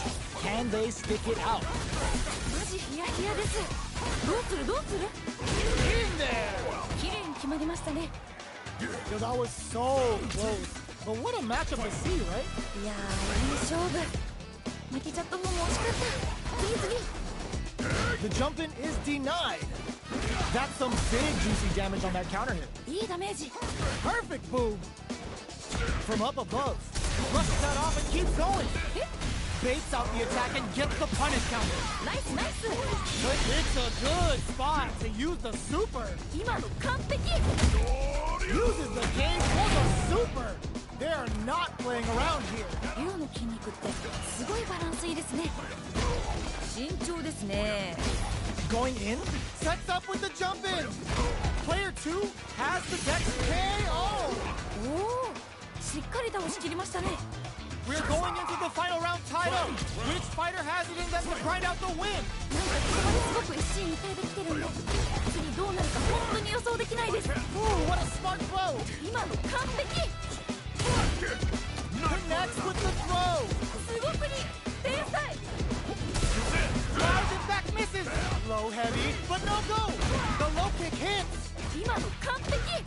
Speaker 1: Can they stick it out?
Speaker 2: マジヒヤヒヤです。どうするどうする。
Speaker 1: In there!
Speaker 2: 綺麗に決まりましたね。
Speaker 1: Yo, that was so close. But what a matchup to see, right?
Speaker 2: いやー、いい勝負。負けちゃった方も惜しかった。次次。
Speaker 1: The jump in is denied. That's some big juicy damage on that counter hit.
Speaker 2: いいダメージ。
Speaker 1: Perfect boom. From up above. Brushes that off and keeps going. Baits out the attack and gets the punish counter.
Speaker 2: ナイスナイス。
Speaker 1: But it's a good spot to use the super.
Speaker 2: 今の完璧。
Speaker 1: Uses the game for the super. They are not playing around here.
Speaker 2: リュウの筋肉ってすごいバランスいいですね。慎重ですね。
Speaker 1: Going in, sets up with the jump in. Player 2 has the dex KO.
Speaker 2: おお、しっかり倒しきりましたね。
Speaker 1: We're going into the final round tied up. Which fighter has it in them to grind out the win?
Speaker 2: なんかここまですごく一進一退できてるんで、次どうなるか本当に予想できないです。
Speaker 1: Ooh, what a smart throw.
Speaker 2: 今の完璧。
Speaker 1: Connects with the throw.
Speaker 2: すごくに天才。
Speaker 1: Drives it back, misses. Low heavy, but no go. The low kick hits.
Speaker 2: 今の完璧。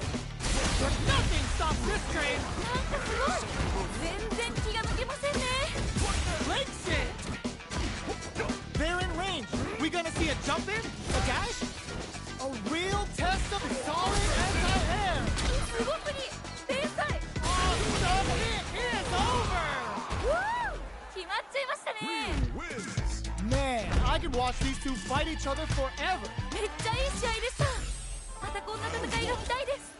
Speaker 1: But nothing stops this train.
Speaker 2: なんかすごい。全然気が抜けませんね。
Speaker 1: Breaks it. They're in range. We gonna see a jump in? A dash? A real test of solid anti-air.
Speaker 2: すごくに天才。
Speaker 1: Awesome hit is over.
Speaker 2: 決まっちゃいましたね。
Speaker 1: Man, I could watch these two fight each other forever.
Speaker 2: めっちゃいい試合でした。またこんな戦いが見たいです。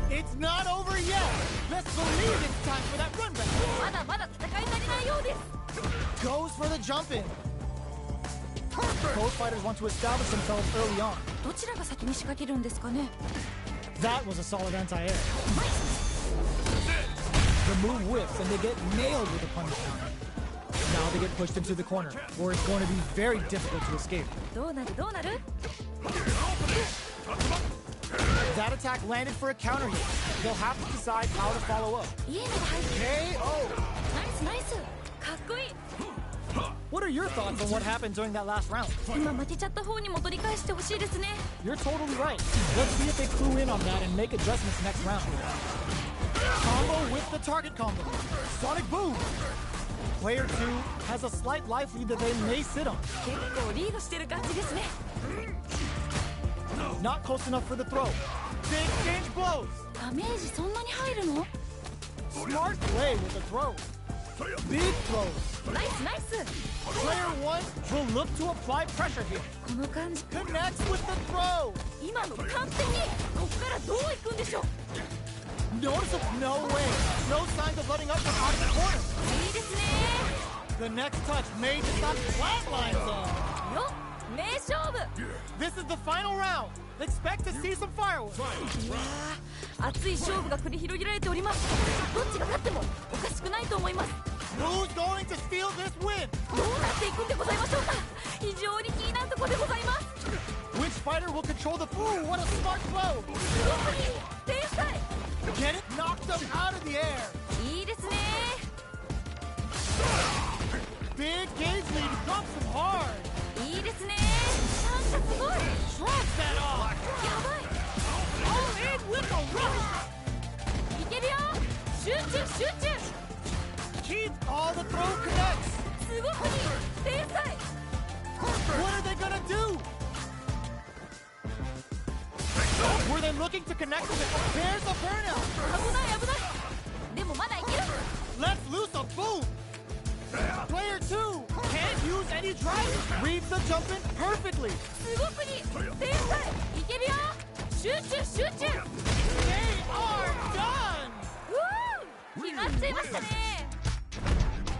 Speaker 1: It's not over yet. Let's believe it's time for that run back.
Speaker 2: まだまだ戦い足りないようです。
Speaker 1: Goes for the jump in. Both fighters want to establish themselves early on.
Speaker 2: どちらが先に仕掛けるんですかね。
Speaker 1: That was a solid anti-air. The move whips and they get nailed with a punish counter. Now they get pushed into the corner, where it's going to be very difficult to escape.
Speaker 2: どうなるどうなる。
Speaker 1: That attack landed for a counter hit. They'll have to decide how to follow up.
Speaker 2: いいのが入ってる。
Speaker 1: KO!
Speaker 2: ナイスナイス。かっこいい。
Speaker 1: What are your thoughts on what happened during that last round?
Speaker 2: 今負けちゃった方にも取り返してほしいですね。
Speaker 1: You're totally right. Let's see if they clue in on that and make adjustments next round. Combo with the target combo. Sonic boom! Player 2 has a slight life lead that they may sit on.
Speaker 2: 結構リードしてる感じですね。
Speaker 1: Not close enough for the throw. They exchange blows.
Speaker 2: ダメージそんなに入るの。
Speaker 1: Smart play with the throw. Big throws.
Speaker 2: ナイスナイス。
Speaker 1: Player 1 will look to apply pressure here.
Speaker 2: この感じ。
Speaker 1: Connects with the throw.
Speaker 2: 今の完璧。ここからどういくんでしょう。
Speaker 1: Noticeable. No way. No signs of letting up from out of the corner.
Speaker 2: いいですね。
Speaker 1: The next touch may just stop flatline zone.
Speaker 2: よっ、名勝負。
Speaker 1: This is the final round. Expect to see some fireworks.
Speaker 2: いやー、熱い勝負が繰り広げられております。どっちが勝ってもおかしくないと思います。
Speaker 1: Who's going to steal this win?
Speaker 2: どうなっていくんでございましょうか。非常に気になるところでございます。
Speaker 1: Which fighter will control the... Ooh, what a smart throw.
Speaker 2: すごくいい。天才。
Speaker 1: Get it? Knocked them out of the air.
Speaker 2: いいですね。
Speaker 1: Big gauge lead, drops them hard.
Speaker 2: いいですね。
Speaker 1: Flash that off!
Speaker 2: やばい
Speaker 1: All in with a rush!
Speaker 2: いけるよ集中集中
Speaker 1: Keep all the throw connects!
Speaker 2: すごくいい天才
Speaker 1: What are they gonna do? Were they looking to connect with it? There's a burnout!
Speaker 2: 危ない危ないでもまだいける
Speaker 1: Let's loose a boom! Player 2 can't use any drive. Reads the jump in perfectly.
Speaker 2: すごくいい天才いけるよ集中集中
Speaker 1: They are done!
Speaker 2: 決まっちゃいましたね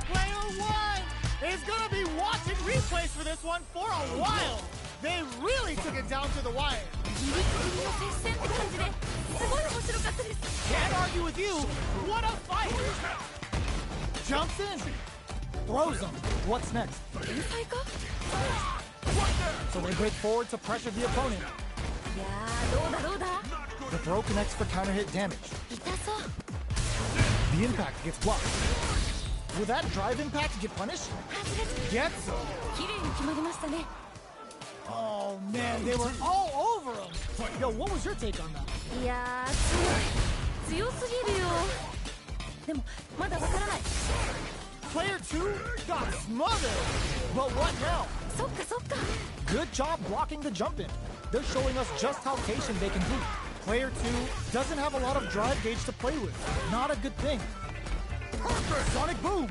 Speaker 1: Player 1 is gonna be watching replays for this one for a while. They really took it down to the wire.
Speaker 2: ギリギリの接戦って感じですごい面白かったです
Speaker 1: Can't argue with you. What a fight! Jumps in. Throws them. What's next?
Speaker 2: 天才か
Speaker 1: So they break forward to pressure the opponent.
Speaker 2: いやーどうだどうだ
Speaker 1: The throw connects for counter hit damage.
Speaker 2: 痛そう
Speaker 1: The impact gets blocked. Will that drive impact get punished?
Speaker 2: 外れず
Speaker 1: Gets him.
Speaker 2: 綺麗に決まりましたね
Speaker 1: Oh man, they were all over him. Yo, what was your take on that?
Speaker 2: いやー強い強すぎるよでもまだわからない
Speaker 1: Player 2 got smothered. But what now?
Speaker 2: そっかそっか
Speaker 1: Good job blocking the jump in. They're showing us just how patient they can be. Player 2 doesn't have a lot of drive gauge to play with. Not a good thing. Sonic boom.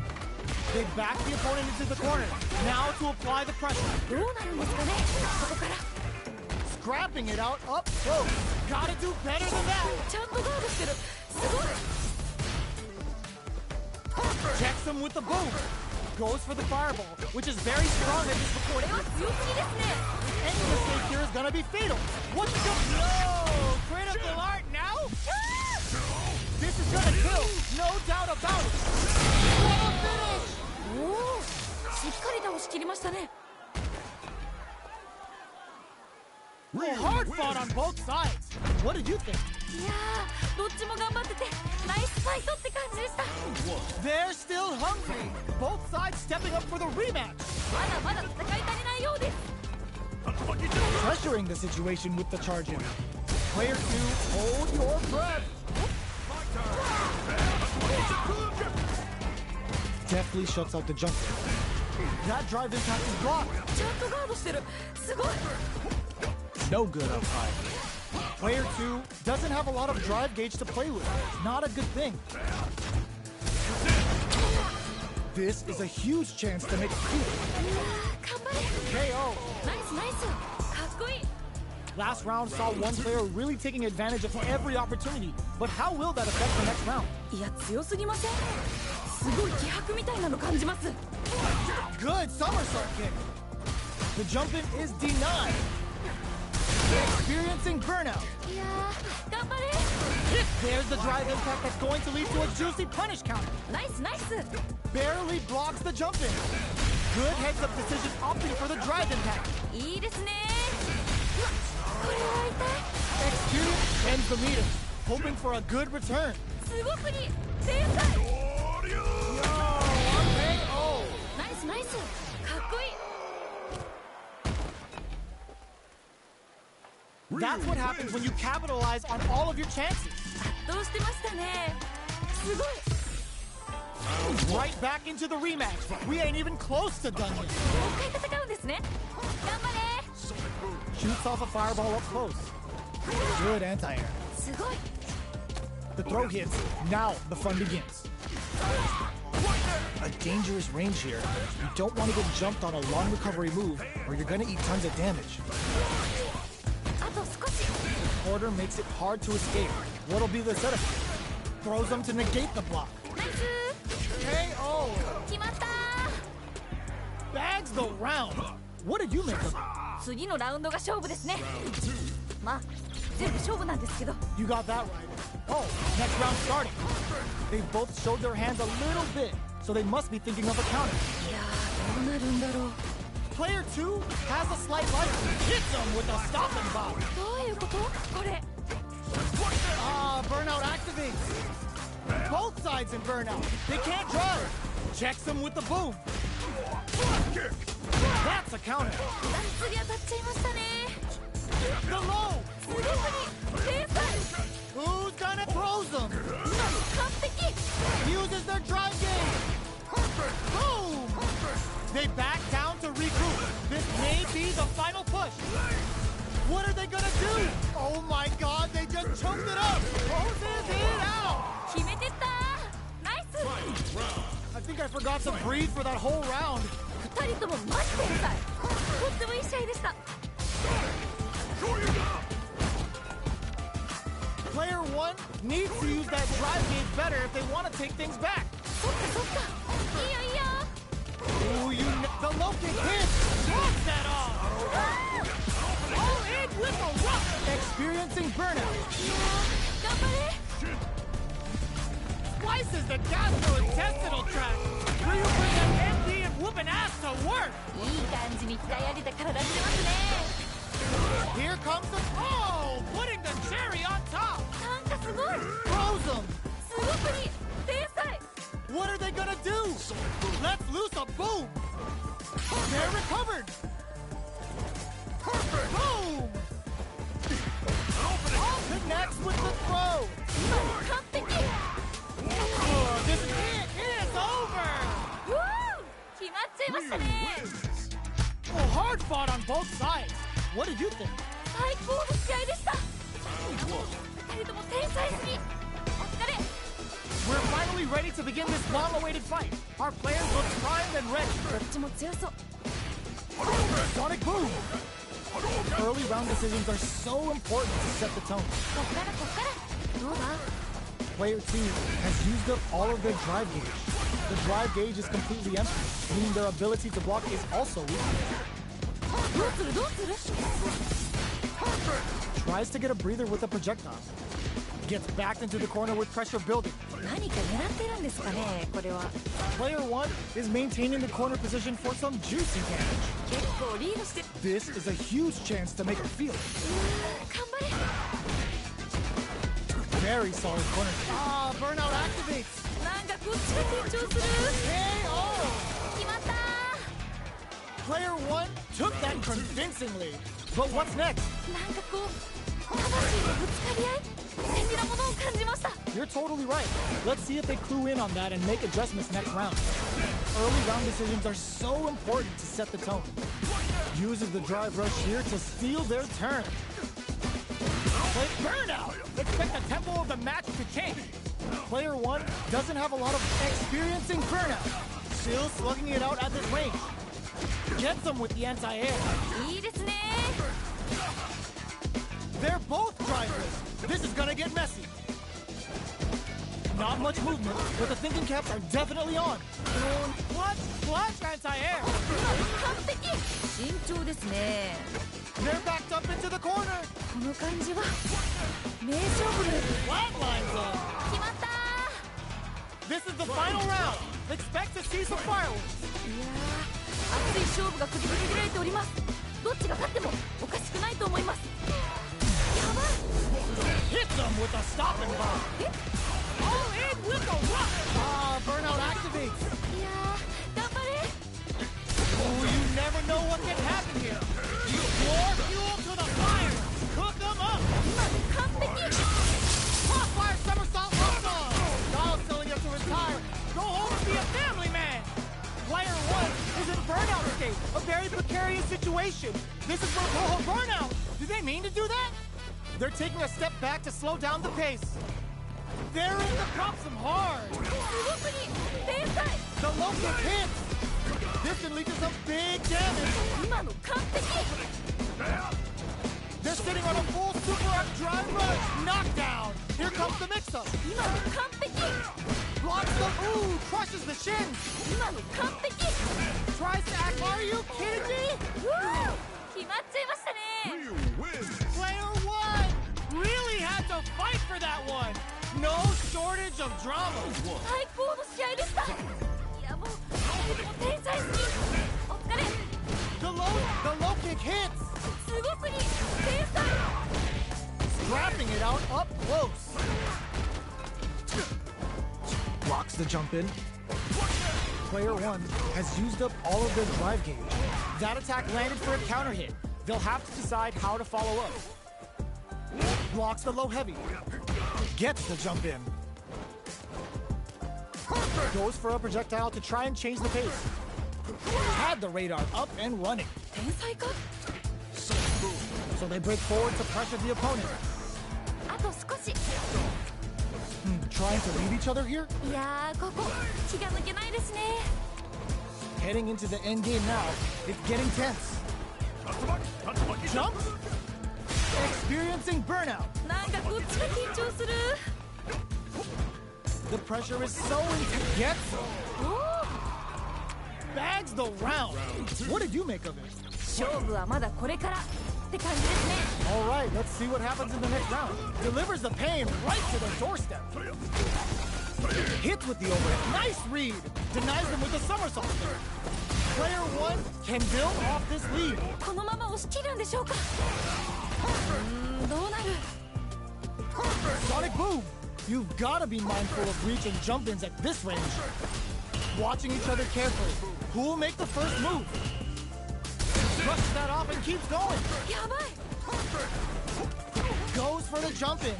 Speaker 1: They back the opponent into the corner. Now to apply the pressure.
Speaker 2: どうなるんですかねここから
Speaker 1: Scrapping it out up close. Gotta do better than that.
Speaker 2: ちゃんとガードしてるすごい
Speaker 1: Checks him with the boom. Goes for the fireball, which is very strong at this
Speaker 2: これは強すぎですね
Speaker 1: Any mistake here is gonna be fatal. What's the no critical art now? This is gonna kill, no doubt about it. What a finish!
Speaker 2: おおしっかり倒しきりましたね
Speaker 1: Hard fought on both sides. What did you think?
Speaker 2: いやーどっちも頑張っててナイスファイトって感じでした
Speaker 1: They're still hungry. Both sides stepping up for the rematch.
Speaker 2: まだまだ戦い足りないようです
Speaker 1: Pressuring the situation with the charge in. Player 2, hold your breath. Deftly shuts out the jump. That drive impact is blocked.
Speaker 2: ちゃんとガードしてるすごい
Speaker 1: No good up high. Player 2 doesn't have a lot of drive gauge to play with. Not a good thing. This is a huge chance to make a coup.
Speaker 2: 頑張れ
Speaker 1: KO.
Speaker 2: ナイスナイスかっこいい
Speaker 1: Last round saw one player really taking advantage of every opportunity. But how will that affect the next round?
Speaker 2: いや強すぎませんすごい気迫みたいなの感じます
Speaker 1: Good somersault kick. The jump in is denied. Experiencing burnout.
Speaker 2: いやー頑張れ
Speaker 1: There's the drive impact that's going to lead to a juicy punish counter.
Speaker 2: ナイスナイス
Speaker 1: Barely blocks the jump in. Good heads up decision opting for the drive impact.
Speaker 2: いいですねこれは痛い
Speaker 1: Experience ends the meter, hoping for a good return.
Speaker 2: すごくいい天才
Speaker 1: Yo, KO.
Speaker 2: ナイスナイスかっこいい
Speaker 1: That's what happens when you capitalize on all of your chances.
Speaker 2: 圧倒してましたねすごい
Speaker 1: Right back into the rematch. We ain't even close to done yet.
Speaker 2: もう一回戦うんですね頑張れ
Speaker 1: Shoots off a fireball up close. Good anti-air.
Speaker 2: すごい
Speaker 1: The throw hits. Now the fun begins. A dangerous range here. You don't want to get jumped on a long recovery move, or you're gonna eat tons of damage.
Speaker 2: あと少し
Speaker 1: Porter makes it hard to escape. What'll be the setup? Throws them to negate the block.
Speaker 2: ナイス
Speaker 1: KO!
Speaker 2: 決まった
Speaker 1: Bags the round. What did you make of it?
Speaker 2: 次のラウンドが勝負ですねまあ全部勝負なんですけど
Speaker 1: You got that right. Oh, next round starting. They both showed their hands a little bit, so they must be thinking of a counter.
Speaker 2: いやーどうなるんだろう
Speaker 1: Player 2 has a slight life. Hits them with a stop and bomb.
Speaker 2: どういうことこれ
Speaker 1: Burnout activates. Both sides in burnout. They can't drive. Checks them with the boom. That's a counter.
Speaker 2: がっつり当たっちゃいましたね
Speaker 1: The low!
Speaker 2: すごくに天才
Speaker 1: Who's gonna throw them?
Speaker 2: 完璧
Speaker 1: Uses their drive gauge! Boom! They back down to regroup. This may be the final push. What are they gonna do? Oh my god, they just choked it up! Closes it out!
Speaker 2: 決めてったナイス
Speaker 1: I think I forgot to breathe for that whole round.
Speaker 2: 二人ともマジ天才とってもいい試合でした
Speaker 1: Player 1 needs to use that drive gauge better if they want to take things back.
Speaker 2: そっかそっかいいよいいよ
Speaker 1: Ooh, the low kick hit! Blocks that off! All in with a rock! Experiencing burnout.
Speaker 2: 頑張れ
Speaker 1: Slices the gastrointestinal tract. Ryu put that MD and whooping ass to work.
Speaker 2: いい感じに鍛え上げた体してますね
Speaker 1: Here comes the putting the cherry on top.
Speaker 2: なんかすごい
Speaker 1: Throws them.
Speaker 2: すごくに天才
Speaker 1: What are they gonna do? Let's loose a boom. They're recovered. Boom. Connects with the throw.
Speaker 2: 完璧
Speaker 1: Oh, this is it. It's over.
Speaker 2: うわー決まっちゃいましたね
Speaker 1: Well, hard fought on both sides. What did you think?
Speaker 2: 最高の試合でした二人とも天才すぎお疲れ
Speaker 1: We're finally ready to begin this long-awaited fight. Our players look primed and ready.
Speaker 2: どっちも強そう
Speaker 1: Sonic boom. Early round decisions are so important to set the tone.
Speaker 2: こっからこっからどうだ
Speaker 1: Player 2 has used up all of their drive gauge. The drive gauge is completely empty, meaning their ability to block is also weak.
Speaker 2: どうするどうする
Speaker 1: Tries to get a breather with a projectile. Gets backed into the corner with pressure building.
Speaker 2: 何か狙ってるんですかねこれは
Speaker 1: Player 1 is maintaining the corner position for some juicy damage.
Speaker 2: 結構リードして
Speaker 1: This is a huge chance to make a feel it.
Speaker 2: 頑張れ
Speaker 1: Very solid corner. Ah, burnout activates.
Speaker 2: なんかこっちが緊張する
Speaker 1: KO!
Speaker 2: 決まった
Speaker 1: Player 1 took that convincingly. But what's next?
Speaker 2: なんかこう魂のぶつかり合い素敵なものを感じました
Speaker 1: You're totally right. Let's see if they clue in on that and make adjustments next round. Early round decisions are so important to set the tone. Uses the drive rush here to steal their turn. Play burnout! Expect the tempo of the match to change. Player 1 doesn't have a lot of experience in burnout. Still slugging it out at this range. Gets them with the anti-air.
Speaker 2: いいですね
Speaker 1: They're both drivers. This is gonna get messy. Not much movement, but the thinking caps are definitely on. Clutch anti-air.
Speaker 2: 完璧慎重ですね
Speaker 1: They're backed up into the corner.
Speaker 2: この感じは名勝負です
Speaker 1: Flatlines them.
Speaker 2: 決まった
Speaker 1: This is the final round. Expect to see some fireworks.
Speaker 2: いやー熱い勝負が繰り広げられておりますどっちが勝ってもおかしくないと思いますやばい
Speaker 1: Hit them with a stopping bomb. All in with a rock. Ah, burnout activates.
Speaker 2: いやー頑張れ
Speaker 1: Oh, you never know what can happen here. You pour fuel to the fire. Cook them up.
Speaker 2: 今の完璧
Speaker 1: Crossfire somersault up dog. Dial's telling him to retire. Go home and be a family man. Player 1 is in burnout state. A very precarious situation. This is for total burnout. Did they mean to do that? They're taking a step back to slow down the pace. They're in the some hard.
Speaker 2: すごくに天才
Speaker 1: The low kick hits. This can lead to some big damage.
Speaker 2: 今の完璧
Speaker 1: They're sitting on a full super up drive rush. Knockdown. Here comes the mix-up.
Speaker 2: 今の完璧
Speaker 1: Blocks the crushes the shins.
Speaker 2: 今の完璧
Speaker 1: Tries to act. Are you kidding me?
Speaker 2: 決まっちゃいましたね
Speaker 1: Player 1 really had to fight for that one. No shortage of drama.
Speaker 2: 最高の試合でしたいやもう天才すぎお疲れ
Speaker 1: The low kick hits.
Speaker 2: すごくに天才
Speaker 1: Scrapping it out up close. Blocks the jump in. Player 1 has used up all of their drive gauge. That attack landed for a counter hit. They'll have to decide how to follow up. Blocks the low heavy. Gets the jump in. Goes for a projectile to try and change the pace. Had the radar up and running.
Speaker 2: 天才か
Speaker 1: So they break forward to pressure the opponent.
Speaker 2: あと少し
Speaker 1: Trying to lead each other here?
Speaker 2: いやーここ気が抜けないですね
Speaker 1: Heading into the end game now. It's getting tense. Jumps? Experiencing burnout.
Speaker 2: なんかこっちが緊張する
Speaker 1: The pressure is so intense. Gets bags the round. What did you make of it?
Speaker 2: 勝負はまだこれからって感じですね
Speaker 1: All right, let's see what happens in the next round. Delivers the pain right to their doorstep. Hits with the overhead. Nice read. Denies them with the somersault. Player one can build off this lead.
Speaker 2: このまま押し切るんでしょうかどうなる
Speaker 1: Sonic boom. You've got to be mindful of reach and jump-ins at this range. Watching each other carefully. Who will make the first move? Brushes that off and keeps going.
Speaker 2: やばい
Speaker 1: Goes for the jump-in.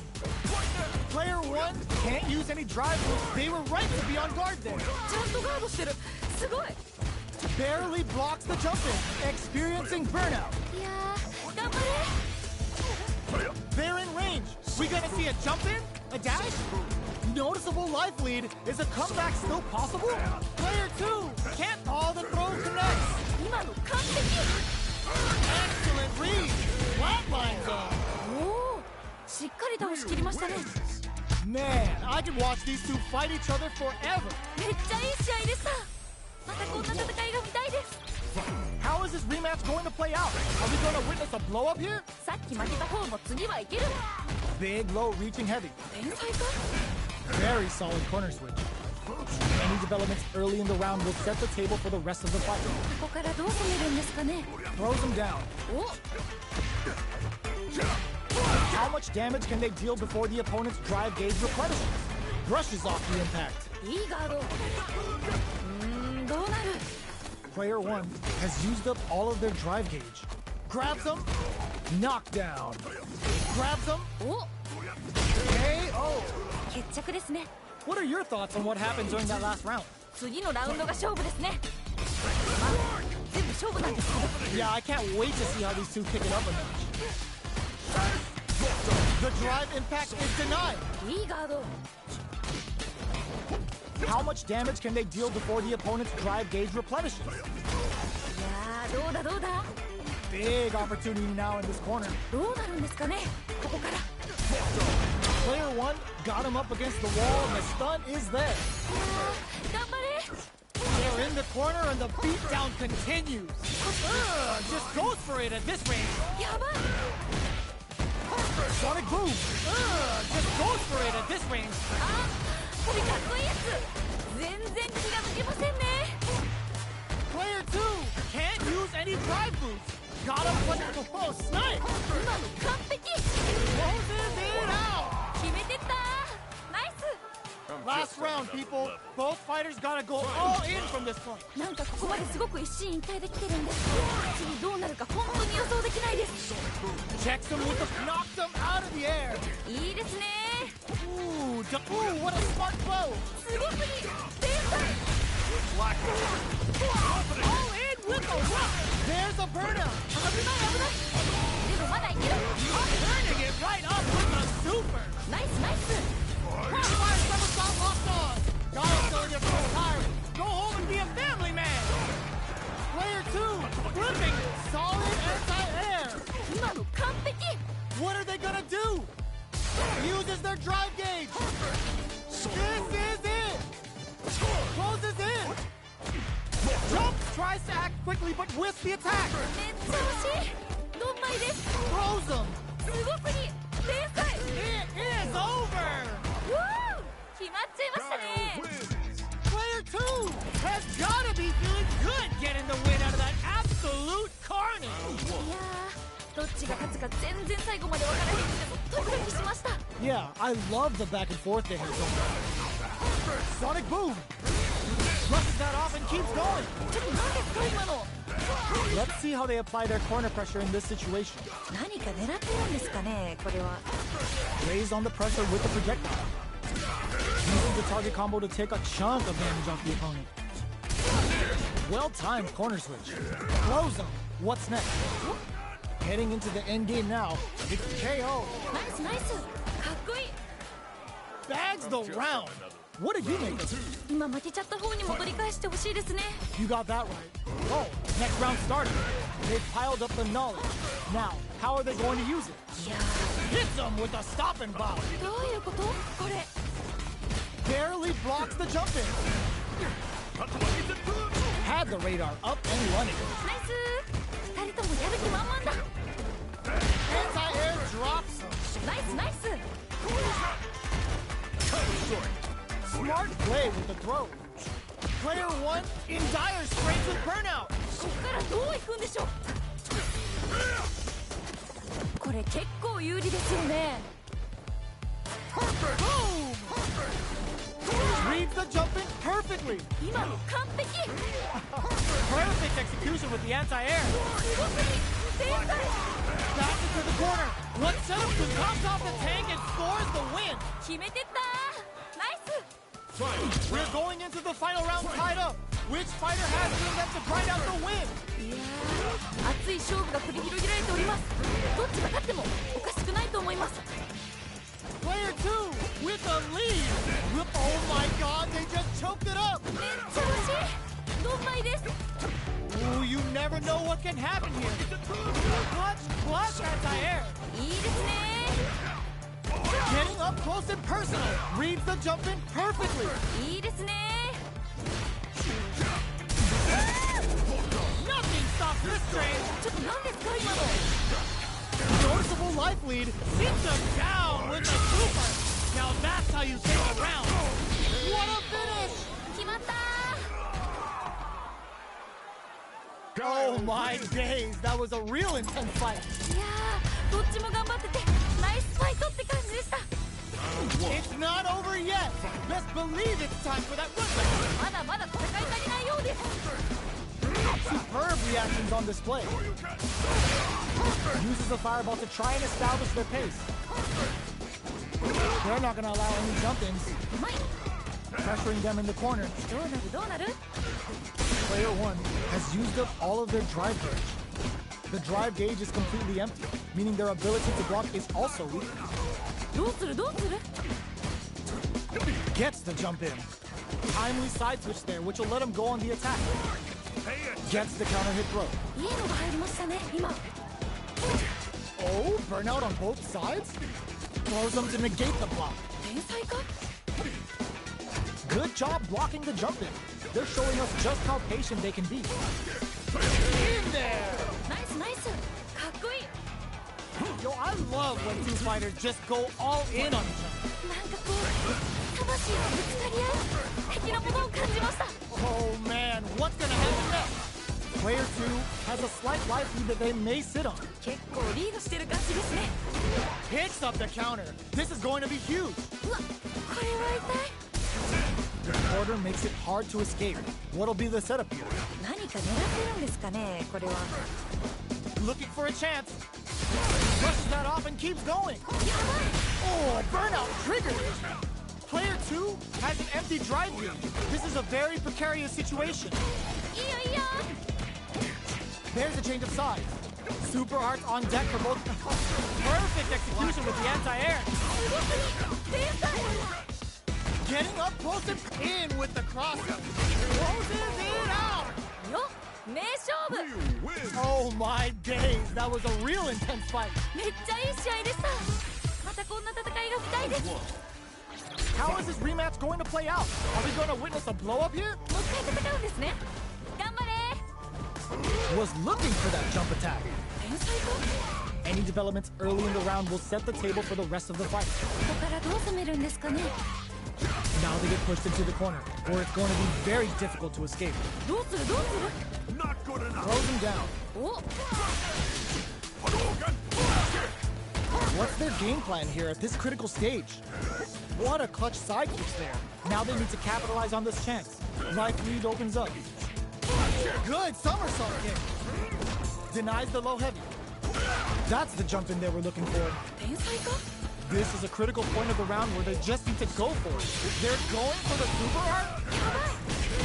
Speaker 1: Player one can't use any drive moves. They were right to be on guard there.
Speaker 2: ちゃんとガードしてるすごい
Speaker 1: Barely blocks the jump-in. Experiencing burnout.
Speaker 2: いやー頑張れ
Speaker 1: They're in range. We gonna see a jump-in? A dash? Noticeable life lead. Is a comeback still possible? Player two can't all the throw connects.
Speaker 2: 今の完璧
Speaker 1: Excellent read. Flatline zone.
Speaker 2: おおしっかり倒しきりましたね
Speaker 1: Man, I could watch these two fight each other forever.
Speaker 2: めっちゃいい試合でしたまたこんな戦いが見たいです
Speaker 1: How is this rematch going to play out? Are we going to witness a blow-up here?
Speaker 2: さっき負けた方も次はいける
Speaker 1: Big, low, reaching heavy.
Speaker 2: 天才か
Speaker 1: Very solid corner switch. Any developments early in the round will set the table for the rest of the fight.
Speaker 2: ここからどう攻めるんですかね
Speaker 1: Throws him down.
Speaker 2: お
Speaker 1: How much damage can they deal before the opponent's drive gauge replenishes? Brushes off the impact.
Speaker 2: いいガードどうなる
Speaker 1: Player one has used up all of their drive gauge. Grabs him. Knockdown. Grabs him.
Speaker 2: お
Speaker 1: KO.
Speaker 2: 決着ですね
Speaker 1: What are your thoughts on what happened during that last round?
Speaker 2: 次のラウンドが勝負ですねまあ全部勝負なんですけど
Speaker 1: Yeah, I can't wait to see how these two pick it up a notch. The drive impact is denied.
Speaker 2: いいガード
Speaker 1: How much damage can they deal before the opponent's drive gauge replenishes?
Speaker 2: いやーどうだどうだ
Speaker 1: Big opportunity now in this corner.
Speaker 2: どうなるんですかねここから
Speaker 1: Player one got him up against the wall and the stun is there.
Speaker 2: 頑張れ
Speaker 1: They're in the corner and the beatdown continues. Just goes for it at this range.
Speaker 2: やばい
Speaker 1: Sonic boom. Just goes for it at this range.
Speaker 2: あこれかっこいいやつ全然気が抜けませんね
Speaker 1: Player two can't use any drive moves. Got him with the full snipe.
Speaker 2: 今の完璧
Speaker 1: Closes it out.
Speaker 2: 決めてったナイス
Speaker 1: Last round, people. Both fighters gotta go all in from this point.
Speaker 2: なんかここまですごく一進一退できてるんです次どうなるか本当に予想できないです
Speaker 1: Checks him with the knocked him out of the air.
Speaker 2: いいですね
Speaker 1: Ooh, what a smart blow.
Speaker 2: すごすぎ天才
Speaker 1: All in with a rock. There's a burnout.
Speaker 2: 危ない危ないでもまだいける
Speaker 1: Turning it right up with a super.
Speaker 2: ナイスナイス
Speaker 1: Crossfire somersault locked on. Gotta go your first time. Go home and be a family man. Player two, flipping solid anti-air.
Speaker 2: 今の完璧
Speaker 1: What are they gonna do? Uses their drive gauge. This is it. Closes in. Jumps, tries to act quickly, but whiffs the attack.
Speaker 2: めっちゃ惜しいドンマイです
Speaker 1: Throws them.
Speaker 2: すごすぎ天才
Speaker 1: It is over.
Speaker 2: うわー決まっちゃいましたね
Speaker 1: Player two has gotta be feeling good getting the win out of that absolute carnage.
Speaker 2: いやーどっちが勝つか全然最後まで分からへんけどドキドキしました
Speaker 1: Yeah, I love the back and forth they had going on. Sonic boom. Brushes that off and keeps going.
Speaker 2: ちょっと何ですか今の
Speaker 1: Let's see how they apply their corner pressure in this situation.
Speaker 2: 何か狙ってるんですかね、これは。
Speaker 1: Raise on the pressure with the projectile. Uses the target combo to take a chunk of damage off the opponent. Well-timed corner switch. Close them. What's next? Heading into the end game now. It's KO.
Speaker 2: ナイスナイス。かっこいい。
Speaker 1: Bags the round. What did you make of it?
Speaker 2: 今負けちゃった方にも取り返してほしいですね。
Speaker 1: You got that right. Oh, next round started. They've piled up the knowledge. Now, how are they going to use it?
Speaker 2: いや
Speaker 1: Hits them with a stopping bomb.
Speaker 2: ー、どういうことこれ。
Speaker 1: Barely blocks the jump in. Had the radar up and running.
Speaker 2: ナイス。二人ともやる気満々だ。
Speaker 1: Anti-air drops him.
Speaker 2: ナイスナイス。
Speaker 1: Smart play with the throw. Player 1 in dire straits with burnout.
Speaker 2: ここからどう行くんでしょう。これ結構有利ですよね。
Speaker 1: Boom! Reads the jump in perfectly.
Speaker 2: 今の完璧。
Speaker 1: Perfect execution with the anti-air.
Speaker 2: すごすぎ。天才。
Speaker 1: Back into the corner. One setup to comes off the tank and scores the win.
Speaker 2: 決めてったナイス。
Speaker 1: We're going into the final round tied up. Which fighter has it in them to grind out the win?
Speaker 2: いやー、熱い勝負が繰り広げられております。どっちが勝ってもおかしくないと思います。
Speaker 1: Player 2 with the lead. Oh my god, they just choked it up.
Speaker 2: めっちゃ惜しい。ドンマイです。
Speaker 1: Ooh, you never know what can happen here. Clutch anti-air.
Speaker 2: いいですね。
Speaker 1: Getting up close and personal. Reads the jump in perfectly.
Speaker 2: いいですね。
Speaker 1: Nothing stops this train.
Speaker 2: ちょっと何ですか今の。
Speaker 1: Noticeable life lead. Hits them down with a super. Now that's how you take a round. What a finish.
Speaker 2: 決まった
Speaker 1: Oh my days. That was a real intense fight.
Speaker 2: ー。いやー、どっちも頑張っててナイスファイトって感じでした。
Speaker 1: It's not over yet. Best believe it's time for that run.
Speaker 2: まだまだ戦い足りないようです。
Speaker 1: Superb reactions on display. Uses the fireball to try and establish their pace. They're not going to allow any jump-ins.
Speaker 2: うまい。
Speaker 1: Pressuring them in the corner.
Speaker 2: どうなるどうなる。
Speaker 1: Player 1 has used up all of their drive gauge. The drive gauge is completely empty, meaning their ability to block is also weak.
Speaker 2: どうするどうする。
Speaker 1: Gets the jump in. Timely side switch there, which will let him go on the attack. Gets the counter hit throw.
Speaker 2: いいのが入りましたね今。
Speaker 1: Oh, burnout on both sides? Throws them to negate the block.
Speaker 2: 天才か。
Speaker 1: Good job blocking the jump in. They're showing us just how patient they can be. In there!
Speaker 2: ナイスナイス。かっこいい。
Speaker 1: Yo, I love when two fighters just go all in on each other.
Speaker 2: なんかこう魂のぶつかり合い的なものを感じました。
Speaker 1: Oh man, what's gonna happen next? Player 2 has a slight life lead that they may sit on.
Speaker 2: 結構リードしてる感じですね。
Speaker 1: Hits up the counter. This is going to be huge.
Speaker 2: うわ、これは痛い。
Speaker 1: The order makes it hard to escape. What'll be the setup here?
Speaker 2: 何か狙ってるんですかねこれは。
Speaker 1: Looking for a chance. Brushes that off and keeps going.
Speaker 2: やばい。
Speaker 1: Oh, burnout triggered. Player 2 has an empty drive gauge. This is a very precarious situation.
Speaker 2: いいよいいよ。
Speaker 1: There's a change of sides. Super arts on deck for both. Perfect execution with the anti-air.
Speaker 2: すごすぎ。天才。
Speaker 1: Getting up close and in with the cross. Closes it out.
Speaker 2: よっ、名勝負。
Speaker 1: Oh my days, that was a real intense fight.
Speaker 2: めっちゃいい試合でした。またこんな戦いが見たいです。もう
Speaker 1: How is this rematch going to play out? Are we going to witness a blow up here?
Speaker 2: 一回戦うんですね。頑張れ。
Speaker 1: Was looking for that jump attack.
Speaker 2: 天才か。
Speaker 1: Any developments early in the round will set the table for the rest of the fight.
Speaker 2: ここからどう攻めるんですかね。
Speaker 1: Now they get pushed into the corner, where it's going to be very difficult to escape.
Speaker 2: どうするどうす
Speaker 1: Throws him down.
Speaker 2: る。お、
Speaker 1: What's their game plan here at this critical stage? What a clutch side kick there. Now they need to capitalize on this chance. Life lead opens up. Good somersault kick. Denies the low heavy. That's the jump in they were looking for.
Speaker 2: 天才か
Speaker 1: This is a critical point of the round where they just need to go for it. They're going for the super art.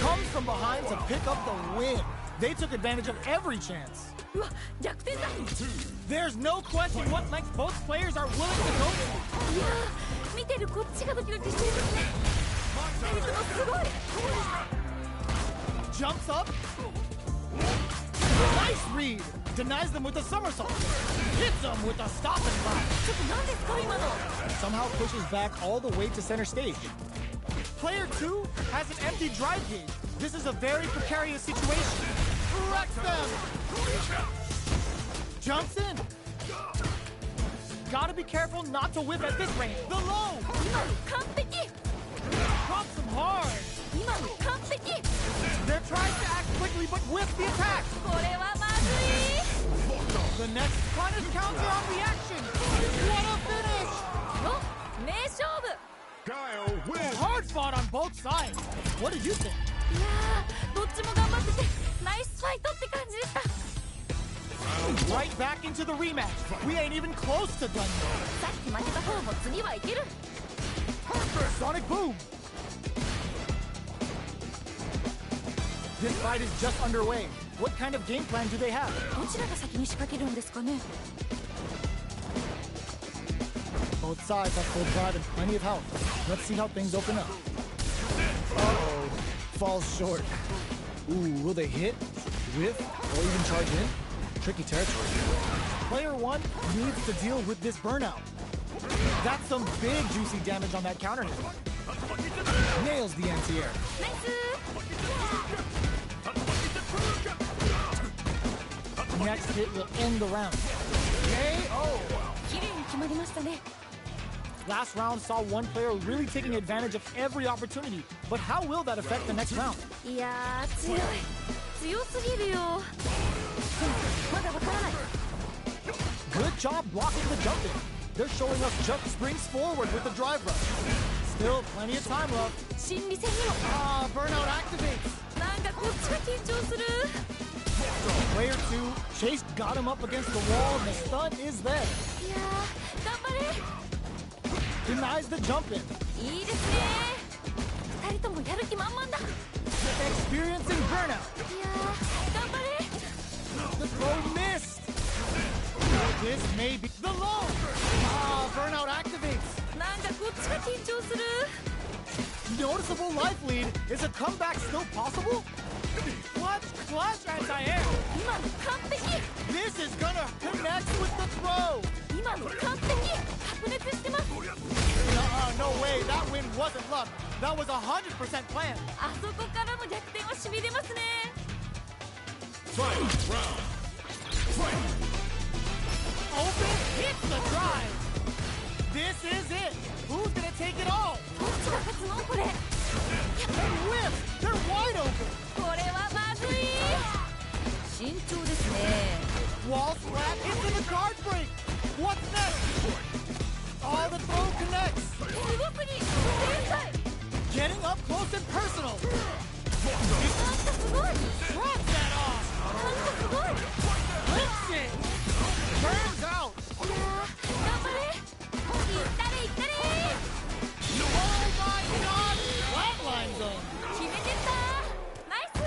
Speaker 1: Comes from behind to pick up the win. They took advantage of every chance.
Speaker 2: うわ逆転だ
Speaker 1: There's no question what length both players are willing to go to.
Speaker 2: いやー見てるこっちがドキドキしてるですね2人ともすごい
Speaker 1: Jumps up. Nice read. Denies them with a somersault. Hits them with a stop and slide.
Speaker 2: ちょっと何ですか今の
Speaker 1: Somehow pushes back all the way to center stage. Player 2 has an empty drive gauge. This is a very precarious situation. Wrecks them. Jumps in. Gotta be careful not to whip at this range. The low.
Speaker 2: 今の完璧
Speaker 1: Drops them hard.
Speaker 2: 今の完璧
Speaker 1: They're trying to act quickly but whiff the attack.
Speaker 2: これはまずい
Speaker 1: The next punish counter on the action. What a finish.
Speaker 2: お名勝負
Speaker 3: Guile wins.
Speaker 1: Hard fought on both sides. What do you think?
Speaker 2: いやーどっちも頑張っててナイスファイトって感じでした
Speaker 1: Right back into the rematch. We ain't even close to done yet.
Speaker 2: さっき負けた方も次はいける
Speaker 1: Sonic boom. This fight is just underway. What kind of game plan do they have?
Speaker 2: どちらが先に仕掛けるんですかね
Speaker 1: Both sides have full drive and plenty of health. Let's see how things open up. Uh-oh. Falls short. Ooh, will they hit, whiff, or even charge in? Tricky territory. Player 1 needs to deal with this burnout. That's some big juicy damage on that counter hit. Nails the anti-air.
Speaker 2: ナイス
Speaker 1: Next hit will end the round. KO!
Speaker 2: 綺麗に決まりましたね
Speaker 1: Last round saw one player really taking advantage of every opportunity. But how will that affect the next round?
Speaker 2: いやー強い強すぎるよでもまだわからない
Speaker 1: Good job blocking the jump in. They're showing us Chuck springs forward with the drive rush. Still plenty of time left.
Speaker 2: 心理戦にも
Speaker 1: Ah, burnout activates.
Speaker 2: なんかこっちが緊張する
Speaker 1: Player 2, Chase got him up against the wall and the stun is there.
Speaker 2: いやー頑張れ
Speaker 1: Denies the jump in.
Speaker 2: いいですね2人ともやる気満々だいや
Speaker 1: Experiencing burnout.
Speaker 2: ー頑張れ
Speaker 1: The throw missed. This may be the low. Ah, burnout activates.
Speaker 2: なんかこっちが緊張する
Speaker 1: Noticeable life lead. Is a comeback still possible? Clutch anti-air.
Speaker 2: 今の完璧
Speaker 1: This is gonna connect with the throw.
Speaker 2: 今の完璧白熱してます
Speaker 1: No way. That win wasn't luck. That was 100% planned.
Speaker 2: あそこからの逆転はしびれますね
Speaker 3: Fight round. Fight.
Speaker 1: Open hits the drive. This is it. Who's gonna take it all?
Speaker 2: どっちが勝つのこれ
Speaker 1: And whip. They're wide open.
Speaker 2: これはまずい慎重ですね
Speaker 1: Wall splat into the guard break. What's next? Oh, the throw connects.
Speaker 2: すごくに天才
Speaker 1: Getting up close and personal.
Speaker 2: なんかすごい
Speaker 1: Drops that off.
Speaker 2: なんかすごい
Speaker 1: Flips it. Turns out.
Speaker 2: いやー頑張れいったれいったれ
Speaker 1: Oh my God. Flatlines them.
Speaker 2: 決めてったナイス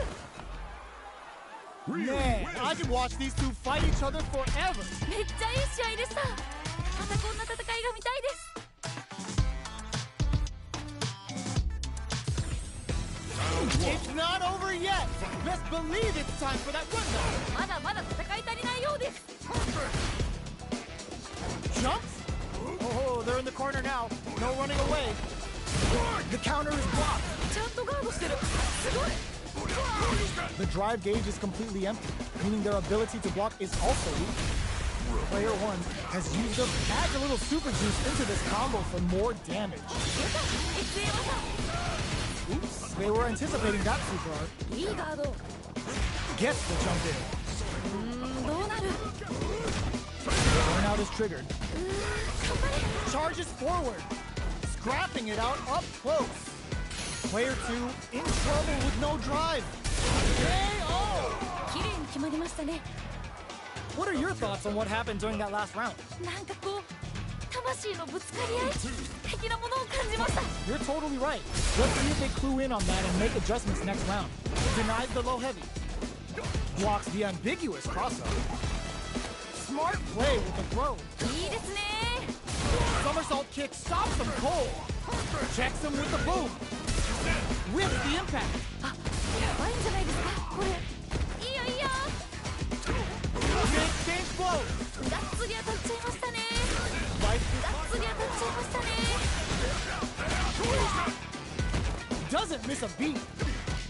Speaker 1: Man, I could watch these two fight each other forever.
Speaker 2: めっちゃいい試合でしたまたこんな戦いが見たいです
Speaker 1: It's not over yet. Best believe it's time for that rundown.
Speaker 2: まだまだ戦い足りないようです
Speaker 1: Jumps? Oh, they're in the corner now. No running away. The counter is blocked.
Speaker 2: ちゃんとガードしてるすごい
Speaker 1: The drive gauge is completely empty, meaning their ability to block is also weak. Player 1 has used up, adds a little super juice into this combo for more damage.
Speaker 2: 出た SA 技
Speaker 1: Oops, they were anticipating that super art.
Speaker 2: いいガード
Speaker 1: Gets the jump in.
Speaker 2: どうなる
Speaker 1: Burnout is triggered.
Speaker 2: 頑張れ
Speaker 1: Charges forward, scrapping it out up close. Player 2 in trouble with no drive. KO!
Speaker 2: 綺麗に決まりましたね。
Speaker 1: What are your thoughts on what happened during that last round?
Speaker 2: なんかこう魂のぶつかり合い的なものを感じました。
Speaker 1: You're totally right. Let's see if they clue in on that and make adjustments next round. Denies the low heavy. Blocks the ambiguous crossover. Smart play with the throw.
Speaker 2: いいですね。
Speaker 1: Somersault kick stops him cold. Checks him with the boom. Whips the impact.
Speaker 2: あ、やばいんじゃないですかこれ。いいよいいよ。
Speaker 1: Big exchange blow.
Speaker 2: がっつり当たっちゃいましたね。
Speaker 1: Right.
Speaker 2: がっつり当たっちゃいましたね。
Speaker 1: Doesn't miss a beat.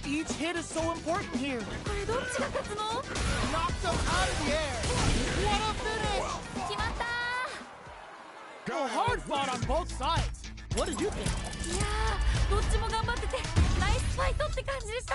Speaker 1: Each hit is so important here.
Speaker 2: これどっちが勝つの？
Speaker 1: Knocks him out of the air. What a finish.
Speaker 2: 決まったー。
Speaker 1: A hard fought on both sides. What did you think?
Speaker 2: いやー、どっちも頑張っててナイスファイトって感じでした。